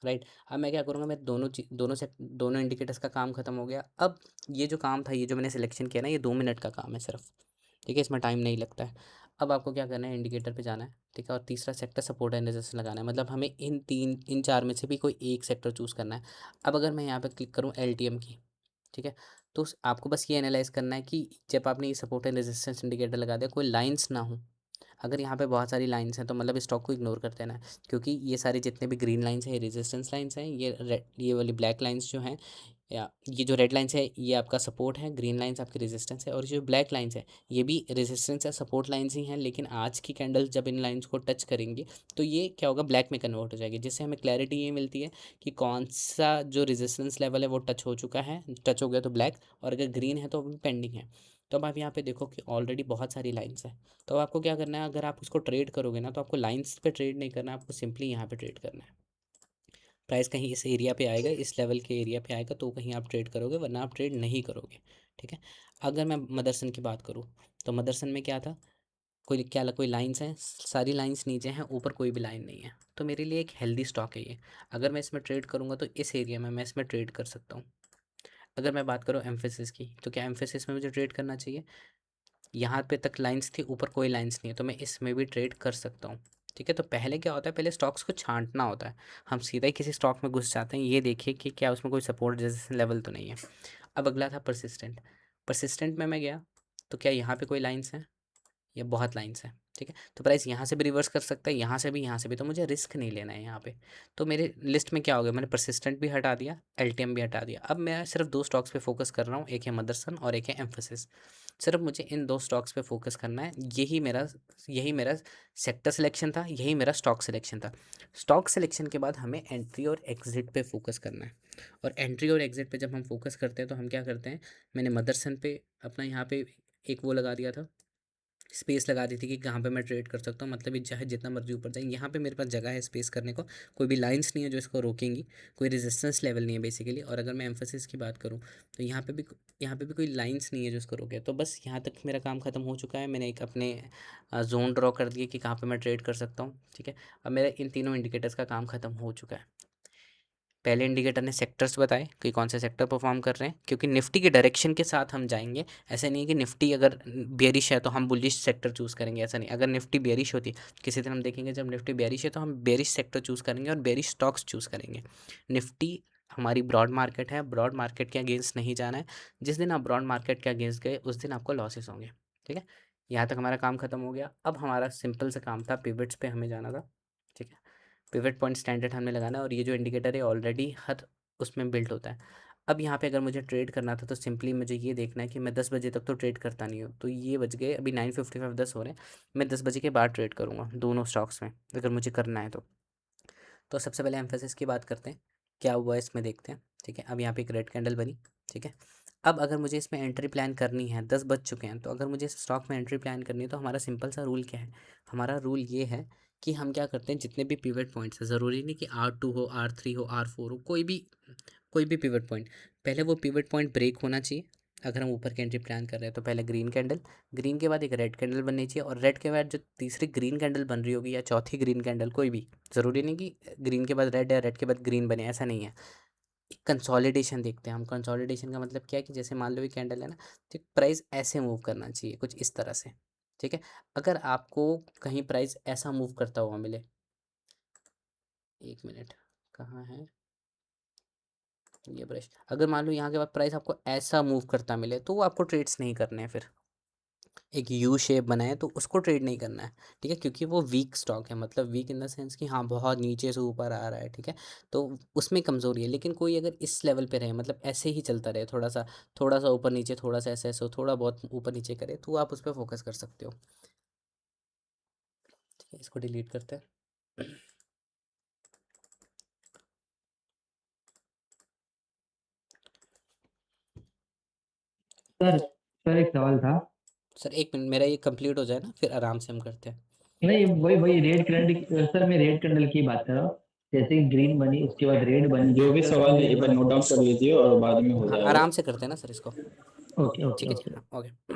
Speaker 1: राइट। अब मैं क्या करूँगा, मैं दोनों इंडिकेटर्स का काम खत्म हो गया। अब ये जो काम था, ये जो मैंने सिलेक्शन किया ना, ये 2 मिनट का काम है सिर्फ, ठीक है। इसमें टाइम नहीं लगता है। अब आपको क्या करना है, इंडिकेटर पे जाना है, ठीक है। और तीसरा सेक्टर सपोर्ट एंड रेजिस्टेंस लगाना है, मतलब हमें इन 4 में से भी कोई एक सेक्टर चूज़ करना है। अब अगर मैं यहाँ पे क्लिक करूँ एलटीएम की, ठीक है, तो आपको बस ये एनालाइज करना है कि जब आपने ये सपोर्ट एंड रेजिस्टेंस इंडिकेटर लगा दिया, कोई लाइंस ना हो। अगर यहाँ पे बहुत सारी लाइंस हैं तो मतलब स्टॉक को इग्नोर कर देना है, क्योंकि ये सारे जितने भी ग्रीन लाइंस हैं ये रेजिस्टेंस लाइंस हैं, ये रेड, ये वाली ब्लैक लाइंस जो हैं, या ये जो रेड लाइंस है ये आपका सपोर्ट है, ग्रीन लाइंस आपकी रेजिस्टेंस है, और जो ब्लैक लाइंस है ये भी रेजिस्टेंस या सपोर्ट लाइंस ही हैं। लेकिन आज की कैंडल जब इन लाइंस को टच करेंगी तो ये क्या होगा, ब्लैक में कन्वर्ट हो जाएगी, जिससे हमें क्लैरिटी ये मिलती है कि कौन सा जो रेजिस्टेंस लेवल है वो टच हो चुका है, टच हो गया तो ब्लैक, और अगर ग्रीन है तो अभी पेंडिंग है। तो अब आप यहाँ पे देखो कि ऑलरेडी बहुत सारी लाइंस है। तो अब आपको क्या करना है, अगर आप उसको ट्रेड करोगे ना तो आपको लाइंस पे ट्रेड नहीं करना है, आपको सिंपली यहाँ पे ट्रेड करना है। प्राइस कहीं इस एरिया पे आएगा, इस लेवल के एरिया पे आएगा तो कहीं आप ट्रेड करोगे, वरना आप ट्रेड नहीं करोगे। ठीक है। अगर मैं मदरसन की बात करूँ तो मदरसन में क्या था, कोई लाइंस हैं, सारी लाइंस नीचे हैं, ऊपर कोई भी लाइन नहीं है, तो मेरे लिए एक हेल्दी स्टॉक है ये। अगर मैं इसमें ट्रेड करूँगा तो इस एरिया में मैं इसमें ट्रेड कर सकता हूँ। अगर मैं बात करूँ एम्फेसिस की, तो क्या एम्फेसिस में मुझे ट्रेड करना चाहिए, यहाँ पे तक लाइंस थी, ऊपर कोई लाइंस नहीं है, तो मैं इसमें भी ट्रेड कर सकता हूँ। ठीक है। तो पहले क्या होता है, पहले स्टॉक्स को छांटना होता है। हम सीधा ही किसी स्टॉक में घुस जाते हैं, ये देखिए कि क्या उसमें कोई सपोर्ट जैसे लेवल तो नहीं है। अब अगला था परसिस्टेंट। परसिस्टेंट में मैं गया तो क्या यहाँ पे कोई लाइंस हैं, ये बहुत लाइंस हैं। ठीक है। तो प्राइस यहाँ से भी रिवर्स कर सकता है, यहाँ से भी, यहाँ से भी, तो मुझे रिस्क नहीं लेना है यहाँ पे। तो मेरे लिस्ट में क्या हो गया, मैंने परसिस्टेंट भी हटा दिया, एलटीएम भी हटा दिया। अब मैं सिर्फ दो स्टॉक्स पे फोकस कर रहा हूँ, एक है मदरसन और एक है एम्फोसिस। सिर्फ मुझे इन दो स्टॉक्स पे फोकस करना है, यही मेरा सेक्टर सिलेक्शन था, यही मेरा स्टॉक सिलेक्शन था। स्टॉक सिलेक्शन के बाद हमें एंट्री और एग्जिट पे फोकस करना है। और एंट्री और एग्जिट पे जब हम फोकस करते हैं तो हम क्या करते हैं, मैंने मदरसन पे अपना यहाँ पे एक वो लगा दिया था, स्पेस लगा दी थी कि कहाँ पे मैं ट्रेड कर सकता हूँ, मतलब ये चाहे जितना मर्जी ऊपर जाए, यहाँ पे मेरे पास जगह है स्पेस करने को, कोई भी लाइंस नहीं है जो इसको रोकेंगी, कोई रेजिस्टेंस लेवल नहीं है बेसिकली। और अगर मैं एम्फोसिस की बात करूँ तो यहाँ पे भी कोई लाइंस नहीं है जो इसको रोके। तो बस यहाँ तक मेरा काम खत्म हो चुका है, मैंने एक अपने जोन ड्रॉ कर दिए कि कहाँ पर मैं ट्रेड कर सकता हूँ। ठीक है। अब मेरा इन तीनों इंडिकेटर्स का काम खत्म हो चुका है। पहले इंडिकेटर ने सेक्टर्स बताए कि कौन से सेक्टर परफॉर्म कर रहे हैं, क्योंकि निफ्टी के डायरेक्शन के साथ हम जाएंगे। ऐसा नहीं है कि निफ्टी अगर बेरिश है तो हम बुलिश सेक्टर चूज़ करेंगे, ऐसा नहीं। अगर निफ्टी बेरिश होती, किसी दिन हम देखेंगे जब निफ्टी बेरिश है तो हम बेरिश सेक्टर चूज़ करेंगे और बेरिश स्टॉक्स चूज़ करेंगे। निफ्टी हमारी ब्रॉड मार्केट है, ब्रॉड मार्केट के अगेंस्ट नहीं जाना है। जिस दिन आप ब्रॉड मार्केट के अगेंस्ट गए उस दिन आपको लॉसेस होंगे। ठीक है। यहाँ तक हमारा काम खत्म हो गया। अब हमारा सिंपल सा काम था, पिवट्स पे हमें जाना था। ठीक है। पिवट पॉइंट स्टैंडर्ड हमें लगाना है, और ये जो इंडिकेटर है ऑलरेडी हर उसमें बिल्ट होता है। अब यहाँ पे अगर मुझे ट्रेड करना था तो सिंपली मुझे ये देखना है कि मैं 10 बजे तक तो ट्रेड करता नहीं हूँ, तो ये बज गए अभी 9:55, 10 हो रहे हैं। मैं 10 बजे के बाद ट्रेड करूँगा दोनों स्टॉक्स में, अगर मुझे करना है तो सबसे पहले एम्फेसिस की बात करते हैं, क्या हुआ इसमें देखते हैं। ठीक है। अब यहाँ पे एक रेड कैंडल बनी। ठीक है। अब अगर मुझे इसमें एंट्री प्लान करनी है, 10 बज चुके हैं, तो अगर मुझे इस स्टॉक में एंट्री प्लान करनी है तो हमारा सिंपल सा रूल क्या है, हमारा रूल ये है कि हम क्या करते हैं, जितने भी पिवट पॉइंट्स हैं, ज़रूरी नहीं कि R2 हो, R3 हो, R4 हो, कोई भी पिवट पॉइंट, पहले वो पिवट पॉइंट ब्रेक होना चाहिए। अगर हम ऊपर की एंट्री प्लान कर रहे हैं तो पहले ग्रीन कैंडल, ग्रीन के बाद एक रेड कैंडल बननी चाहिए, और रेड के बाद जो तीसरी ग्रीन कैंडल बन रही होगी या चौथी ग्रीन कैंडल, कोई भी, ज़रूरी नहीं कि ग्रीन के बाद रेड या रेड के बाद ग्रीन बने, ऐसा नहीं है। कंसोलिडेशन देखते हैं हम। कंसोलिडेशन का मतलब क्या है कि जैसे मान लो ये कैंडल है ना, तो प्राइस ऐसे मूव करना चाहिए, कुछ इस तरह से। ठीक है। अगर आपको कहीं प्राइस ऐसा मूव करता हुआ मिले, एक मिनट, कहाँ है ये ब्रश, अगर मान लो यहाँ के बाद प्राइस आपको ऐसा मूव करता मिले तो वो आपको ट्रेड्स नहीं करने हैं। फिर एक यू शेप बनाए तो उसको ट्रेड नहीं करना है। ठीक है। क्योंकि वो वीक स्टॉक है, मतलब वीक इन द सेंस कि हाँ बहुत नीचे से ऊपर आ रहा है। ठीक है। तो उसमें कमज़ोरी है। लेकिन कोई अगर इस लेवल पे रहे, मतलब ऐसे ही चलता रहे, थोड़ा सा ऊपर नीचे, थोड़ा सा ऐसे ऐसे हो, थोड़ा बहुत ऊपर नीचे करे, तो आप उस पर फोकस कर सकते हो। ठीक है। इसको डिलीट करते हैं।
Speaker 2: सर सर एक सवाल था।
Speaker 1: सर एक मिनट, मेरा ये कंप्लीट हो जाए ना, फिर आराम से हम करते हैं।
Speaker 2: नहीं, वही वही रेड कैंडल, सर मैं रेड कैंडल की बात कर रहा हूँ। जैसे कि ग्रीन बनी, उसके बाद रेड बनी,
Speaker 3: जो भी सवाल है एक बार नोट डाउन कर लीजिए और बाद में हो
Speaker 1: हाँ,
Speaker 3: जाएगा।
Speaker 1: आराम से करते हैं ना सर इसको।
Speaker 2: ओके ओके
Speaker 1: ठीक है जी,
Speaker 2: ओके।
Speaker 1: हाँ, ओके।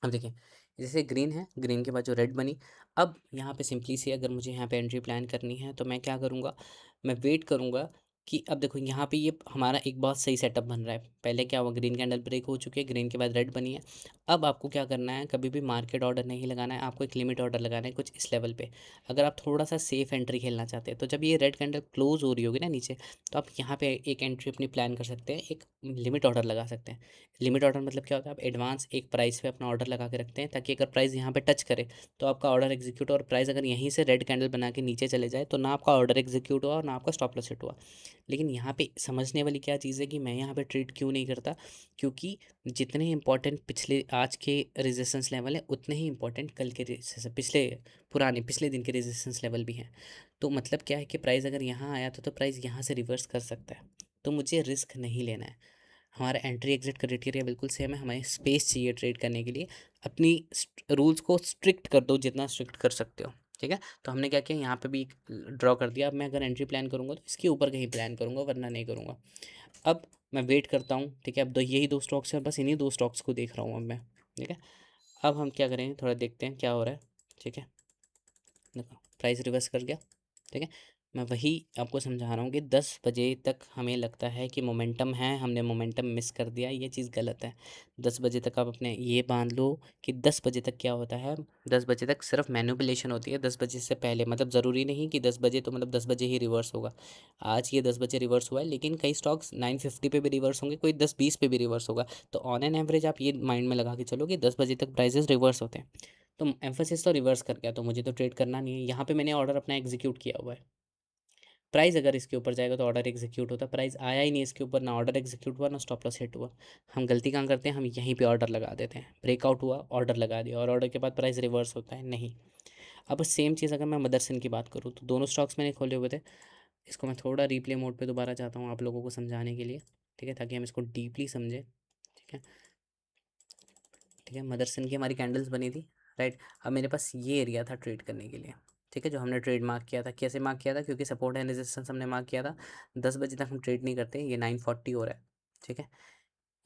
Speaker 1: अब देखिए, जैसे ग्रीन है, ग्रीन के बाद जो रेड बनी, अब यहाँ पे सिंपली सी अगर मुझे यहाँ पे एंट्री प्लान करनी है तो मैं क्या करूँगा, मैं वेट करूँगा कि अब देखो यहाँ पे ये हमारा एक बहुत सही सेटअप बन रहा है। पहले क्या हुआ, ग्रीन कैंडल ब्रेक हो चुकी है, ग्रीन के बाद रेड बनी है। अब आपको क्या करना है, कभी भी मार्केट ऑर्डर नहीं लगाना है, आपको एक लिमिट ऑर्डर लगाना है कुछ इस लेवल पे। अगर आप थोड़ा सा सेफ एंट्री खेलना चाहते हैं तो जब ये रेड कैंडल क्लोज हो रही होगी ना नीचे, तो आप यहाँ पे एक एंट्री अपनी प्लान कर सकते हैं, एक लिमिट ऑर्डर लगा सकते हैं। लिमिट ऑर्डर मतलब क्या होता है, आप एडवांस एक प्राइस पे अपना ऑर्डर लगा के रखते हैं, ताकि अगर प्राइस यहाँ पे टच करे तो आपका ऑर्डर एग्जीक्यूट, और प्राइस अगर यहीं से रेड कैंडल बना के नीचे चले जाए तो ना आपका ऑर्डर एग्जीक्यूट हुआ और ना आपका स्टॉप लॉस हिट हुआ। लेकिन यहाँ पे समझने वाली क्या चीज़ है कि मैं यहाँ पे ट्रेड क्यों नहीं करता, क्योंकि जितने इंपॉर्टेंट पिछले आज के रेजिस्टेंस लेवल है, उतने ही इंपॉर्टेंट कल के पिछले दिन के रेजिस्टेंस लेवल भी हैं। तो मतलब क्या है कि प्राइस अगर यहाँ आया तो प्राइस यहाँ से रिवर्स कर सकता है, तो मुझे रिस्क नहीं लेना है। हमारा एंट्री एग्जिट क्राइटेरिया बिल्कुल सेम है, हमें स्पेस चाहिए ट्रेड करने के लिए। अपनी रूल्स को स्ट्रिक्ट कर दो, जितना स्ट्रिक्ट कर सकते हो, ठीक है। तो हमने क्या किया, यहाँ पे भी ड्रॉ कर दिया। अब मैं अगर एंट्री प्लान करूँगा तो इसके ऊपर कहीं प्लान करूँगा, वरना नहीं करूँगा। अब मैं वेट करता हूँ, ठीक है। अब यही दो स्टॉक्स है और बस इन्हीं दो स्टॉक्स को देख रहा हूँ अब मैं, ठीक है। अब हम क्या करेंगे, थोड़ा देखते हैं क्या हो रहा है, ठीक है। देखो प्राइस रिवर्स कर गया, ठीक है। मैं वही आपको समझा रहा हूँ कि 10 बजे तक हमें लगता है कि मोमेंटम है, हमने मोमेंटम मिस कर दिया, ये चीज़ गलत है। 10 बजे तक आप अपने ये बांध लो कि 10 बजे तक क्या होता है, 10 बजे तक सिर्फ मैनिपुलेशन होती है। 10 बजे से पहले मतलब ज़रूरी नहीं कि 10 बजे तो मतलब 10 बजे ही रिवर्स होगा। आज ये 10 बजे रिवर्स हुआ है, लेकिन कई स्टॉक्स 9:50 पे भी रिवर्स होंगे, कोई 10:20 पे भी रिवर्स होगा। तो ऑन एन एवरेज आप ये माइंड में लगा के चलो कि 10 बजे तक प्राइजेस रिवर्स होते हैं। तो एम्फोसिस तो रिवर्स कर गया, तो मुझे तो ट्रेड करना नहीं है। यहाँ पे मैंने ऑर्डर अपना एग्जीक्यूट किया हुआ है। प्राइस अगर इसके ऊपर जाएगा तो ऑर्डर एग्जीक्यूट होता है, प्राइस आया ही नहीं इसके ऊपर, ना ऑर्डर एग्जीक्यूट हुआ ना स्टॉप लॉस हिट हुआ। हम गलती कहाँ करते हैं, हम यहीं पे ऑर्डर लगा देते हैं। ब्रेकआउट हुआ, ऑर्डर लगा दिया, और ऑर्डर के बाद प्राइस रिवर्स होता है नहीं। अब सेम चीज़ अगर मैं मदरसन की बात करूँ तो दोनों स्टॉक्स मैंने खोले हुए थे। इसको मैं थोड़ा रिप्ले मोड पे दोबारा चाहता हूँ आप लोगों को समझाने के लिए, ठीक है, ताकि हम इसको डीपली समझें, ठीक है। ठीक है, मदरसन की हमारी कैंडल्स बनी थी, राइट। अब मेरे पास ये एरिया था ट्रेड करने के लिए, ठीक है, जो हमने ट्रेड मार्क किया था। कैसे मार्क किया था, क्योंकि सपोर्ट एंड रेजिस्टेंस हमने मार्क किया था। 10 बजे तक हम ट्रेड नहीं करते, ये 9:40 हो रहा है, ठीक है।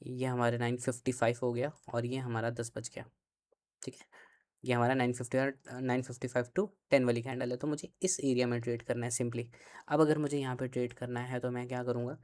Speaker 1: ये हमारे 9:55 हो गया और ये हमारा 10 बज गया, ठीक है। ये हमारा 9:50 और 9:55 टू 10 वाली कैंडल है, तो मुझे इस एरिया में ट्रेड करना है सिंपली। अब अगर मुझे यहाँ पे ट्रेड करना है तो मैं क्या करूँगा,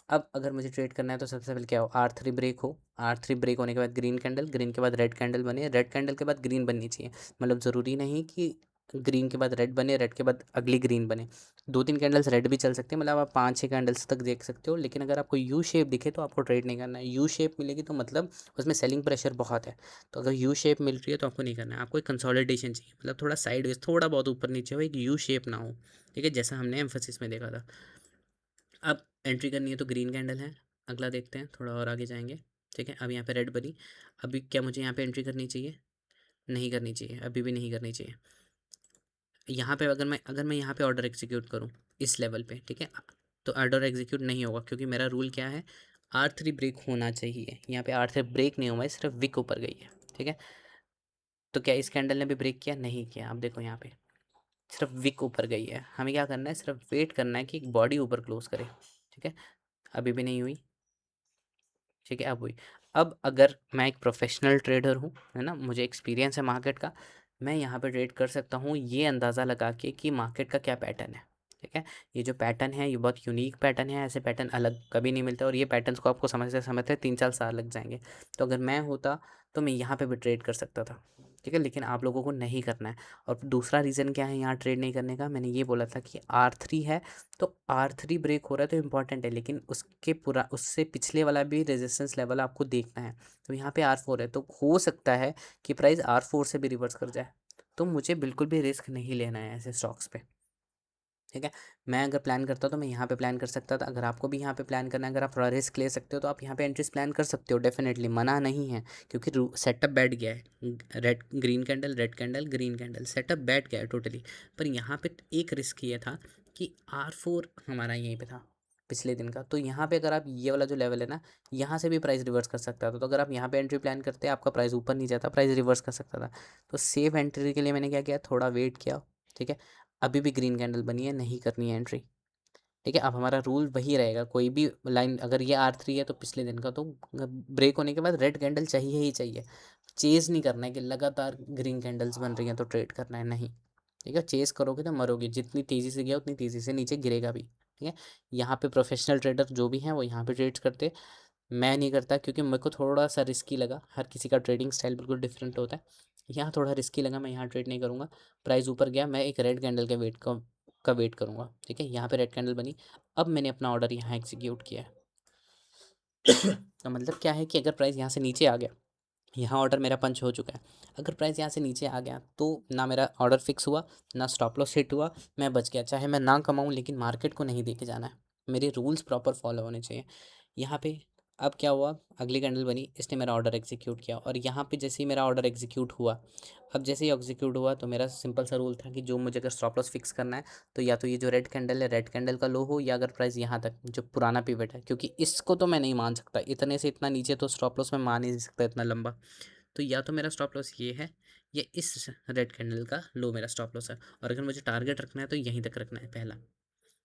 Speaker 1: अब अगर मुझे ट्रेड करना है तो सबसे पहले क्या हो, R3 ब्रेक हो। R3 ब्रेक होने के बाद ग्रीन कैंडल, ग्रीन के बाद रेड कैंडल बने, रेड कैंडल के बाद ग्रीन बननी चाहिए। मतलब ज़रूरी नहीं कि ग्रीन के बाद रेड बने, रेड के बाद अगली ग्रीन बने। 2-3 कैंडल्स रेड भी चल सकते हैं, मतलब आप 5-6 कैंडल्स तक देख सकते हो। लेकिन अगर आपको यू शेप दिखे तो आपको ट्रेड नहीं करना है। यू शेप मिलेगी तो मतलब उसमें सेलिंग प्रेशर बहुत है। तो अगर यू शेप मिल रही है तो आपको नहीं करना है, आपको एक कंसोलिडेशन चाहिए, मतलब थोड़ा साइडवेज, थोड़ा बहुत ऊपर नीचे हो, एक यू शेप ना हो, ठीक है, जैसा हमने एम्फोसिस में देखा था। अब एंट्री करनी है तो ग्रीन कैंडल है, अगला देखते हैं, थोड़ा और आगे जाएंगे, ठीक है। अब यहाँ पे रेड बनी, अभी क्या मुझे यहाँ पे एंट्री करनी चाहिए, नहीं करनी चाहिए, अभी भी नहीं करनी चाहिए। यहाँ पे अगर मैं यहाँ पे ऑर्डर एग्जीक्यूट करूँ इस लेवल पे, ठीक है, तो ऑर्डर एग्जीक्यूट नहीं होगा, क्योंकि मेरा रूल क्या है, R3 ब्रेक होना चाहिए। यहाँ पे R3 ब्रेक नहीं हुआ है, सिर्फ विक ऊपर गई है, ठीक है। तो क्या इस कैंडल ने भी ब्रेक किया, नहीं किया। आप देखो यहाँ पे सिर्फ विक ऊपर गई है। हमें क्या करना है, सिर्फ वेट करना है कि एक बॉडी ऊपर क्लोज करे, ठीक है। अभी भी नहीं हुई, ठीक है, अब हुई। अब अगर मैं एक प्रोफेशनल ट्रेडर हूँ, है ना, मुझे एक्सपीरियंस है मार्केट का, मैं यहाँ पे ट्रेड कर सकता हूँ ये अंदाज़ा लगा के कि मार्केट का क्या पैटर्न है, ठीक है। ये जो पैटर्न है ये बहुत यूनिक पैटर्न है, ऐसे पैटर्न अलग कभी नहीं मिलता, और ये पैटर्न्स को आपको समझते समझते 3-4 साल लग जाएंगे। तो अगर मैं होता तो मैं यहाँ पे भी ट्रेड कर सकता था, ठीक है, लेकिन आप लोगों को नहीं करना है। और दूसरा रीज़न क्या है यहाँ ट्रेड नहीं करने का, मैंने ये बोला था कि R3 है, तो R3 ब्रेक हो रहा है तो इम्पॉर्टेंट है, लेकिन उससे पिछले वाला भी रेजिस्टेंस लेवल आपको देखना है। तो यहाँ पे R4 है, तो हो सकता है कि प्राइस R4 से भी रिवर्स कर जाए, तो मुझे बिल्कुल भी रिस्क नहीं लेना है ऐसे स्टॉक्स पे, ठीक है। मैं अगर प्लान करता तो मैं यहाँ पे प्लान कर सकता था। अगर आपको भी यहाँ पे प्लान करना है, अगर आप थोड़ा रिस्क ले सकते हो तो आप यहाँ पे एंट्रीज प्लान कर सकते हो, डेफिनेटली मना नहीं है, क्योंकि सेटअप बैठ गया है। Red green candle, red candle, green candle, setup बैठ गया है टोटली। पर यहाँ पे एक रिस्क ये था कि R4 हमारा यहीं पे था पिछले दिन का, तो यहाँ पे अगर आप ये वाला जो लेवल है ना, यहाँ से भी प्राइस रिवर्स कर सकता था। तो अगर आप यहाँ पे एंट्री प्लान करते आपका प्राइस ऊपर नहीं जाता, प्राइस रिवर्स कर सकता था। तो सेफ एंट्री के लिए मैंने क्या किया, थोड़ा वेट किया, ठीक है। अभी भी ग्रीन कैंडल बनी है, नहीं करनी है एंट्री, ठीक है। अब हमारा रूल वही रहेगा, कोई भी लाइन अगर ये R3 है तो पिछले दिन का, तो ब्रेक होने के बाद रेड कैंडल चाहिए ही चाहिए। चेज़ नहीं करना है कि लगातार ग्रीन कैंडल्स बन रही हैं तो ट्रेड करना है, नहीं, ठीक है। चेज़ करोगे तो मरोगे, जितनी तेज़ी से गया उतनी तेज़ी से नीचे गिरेगा भी, ठीक है। यहाँ पे प्रोफेशनल ट्रेडर जो भी हैं वो यहाँ पे ट्रेड्स करते, मैं नहीं करता क्योंकि मेरे को थोड़ा सा रिस्की लगा। हर किसी का ट्रेडिंग स्टाइल बिल्कुल डिफरेंट होता है, यहाँ थोड़ा रिस्की लगा, मैं यहाँ ट्रेड नहीं करूँगा। प्राइस ऊपर गया, मैं एक रेड कैंडल के का वेट करूँगा। ठीक है, यहाँ पे रेड कैंडल बनी, अब मैंने अपना ऑर्डर यहाँ एग्जीक्यूट किया है। तो मतलब क्या है कि अगर प्राइस यहाँ से नीचे आ गया, यहाँ ऑर्डर मेरा पंच हो चुका है, अगर प्राइस यहाँ से नीचे आ गया तो ना मेरा ऑर्डर फिक्स हुआ, ना स्टॉप लॉस हिट हुआ, मैं बच गया। चाहे मैं ना कमाऊँ लेकिन मार्केट को नहीं देके जाना है, मेरे रूल्स प्रॉपर फॉलो होने चाहिए। यहाँ पे अब क्या हुआ, अगली कैंडल बनी, इसने मेरा ऑर्डर एग्जीक्यूट किया, और यहाँ पे जैसे ही मेरा ऑर्डर एग्जीक्यूट हुआ, अब जैसे ही एग्जीक्यूट हुआ तो मेरा सिंपल सा रूल था कि जो मुझे अगर स्टॉप लॉस फिक्स करना है तो या तो ये जो रेड कैंडल है, रेड कैंडल का लो हो, या अगर प्राइस यहाँ तक जो पुराना पिवट है, क्योंकि इसको तो मैं नहीं मान सकता, इतने से इतना नीचे तो स्टॉप लॉस मैं मान ही नहीं सकता इतना लंबा। तो या तो मेरा स्टॉप लॉस ये है, या इस रेड कैंडल का लो मेरा स्टॉप लॉस है। और अगर मुझे टारगेट रखना है तो यहीं तक रखना है। पहला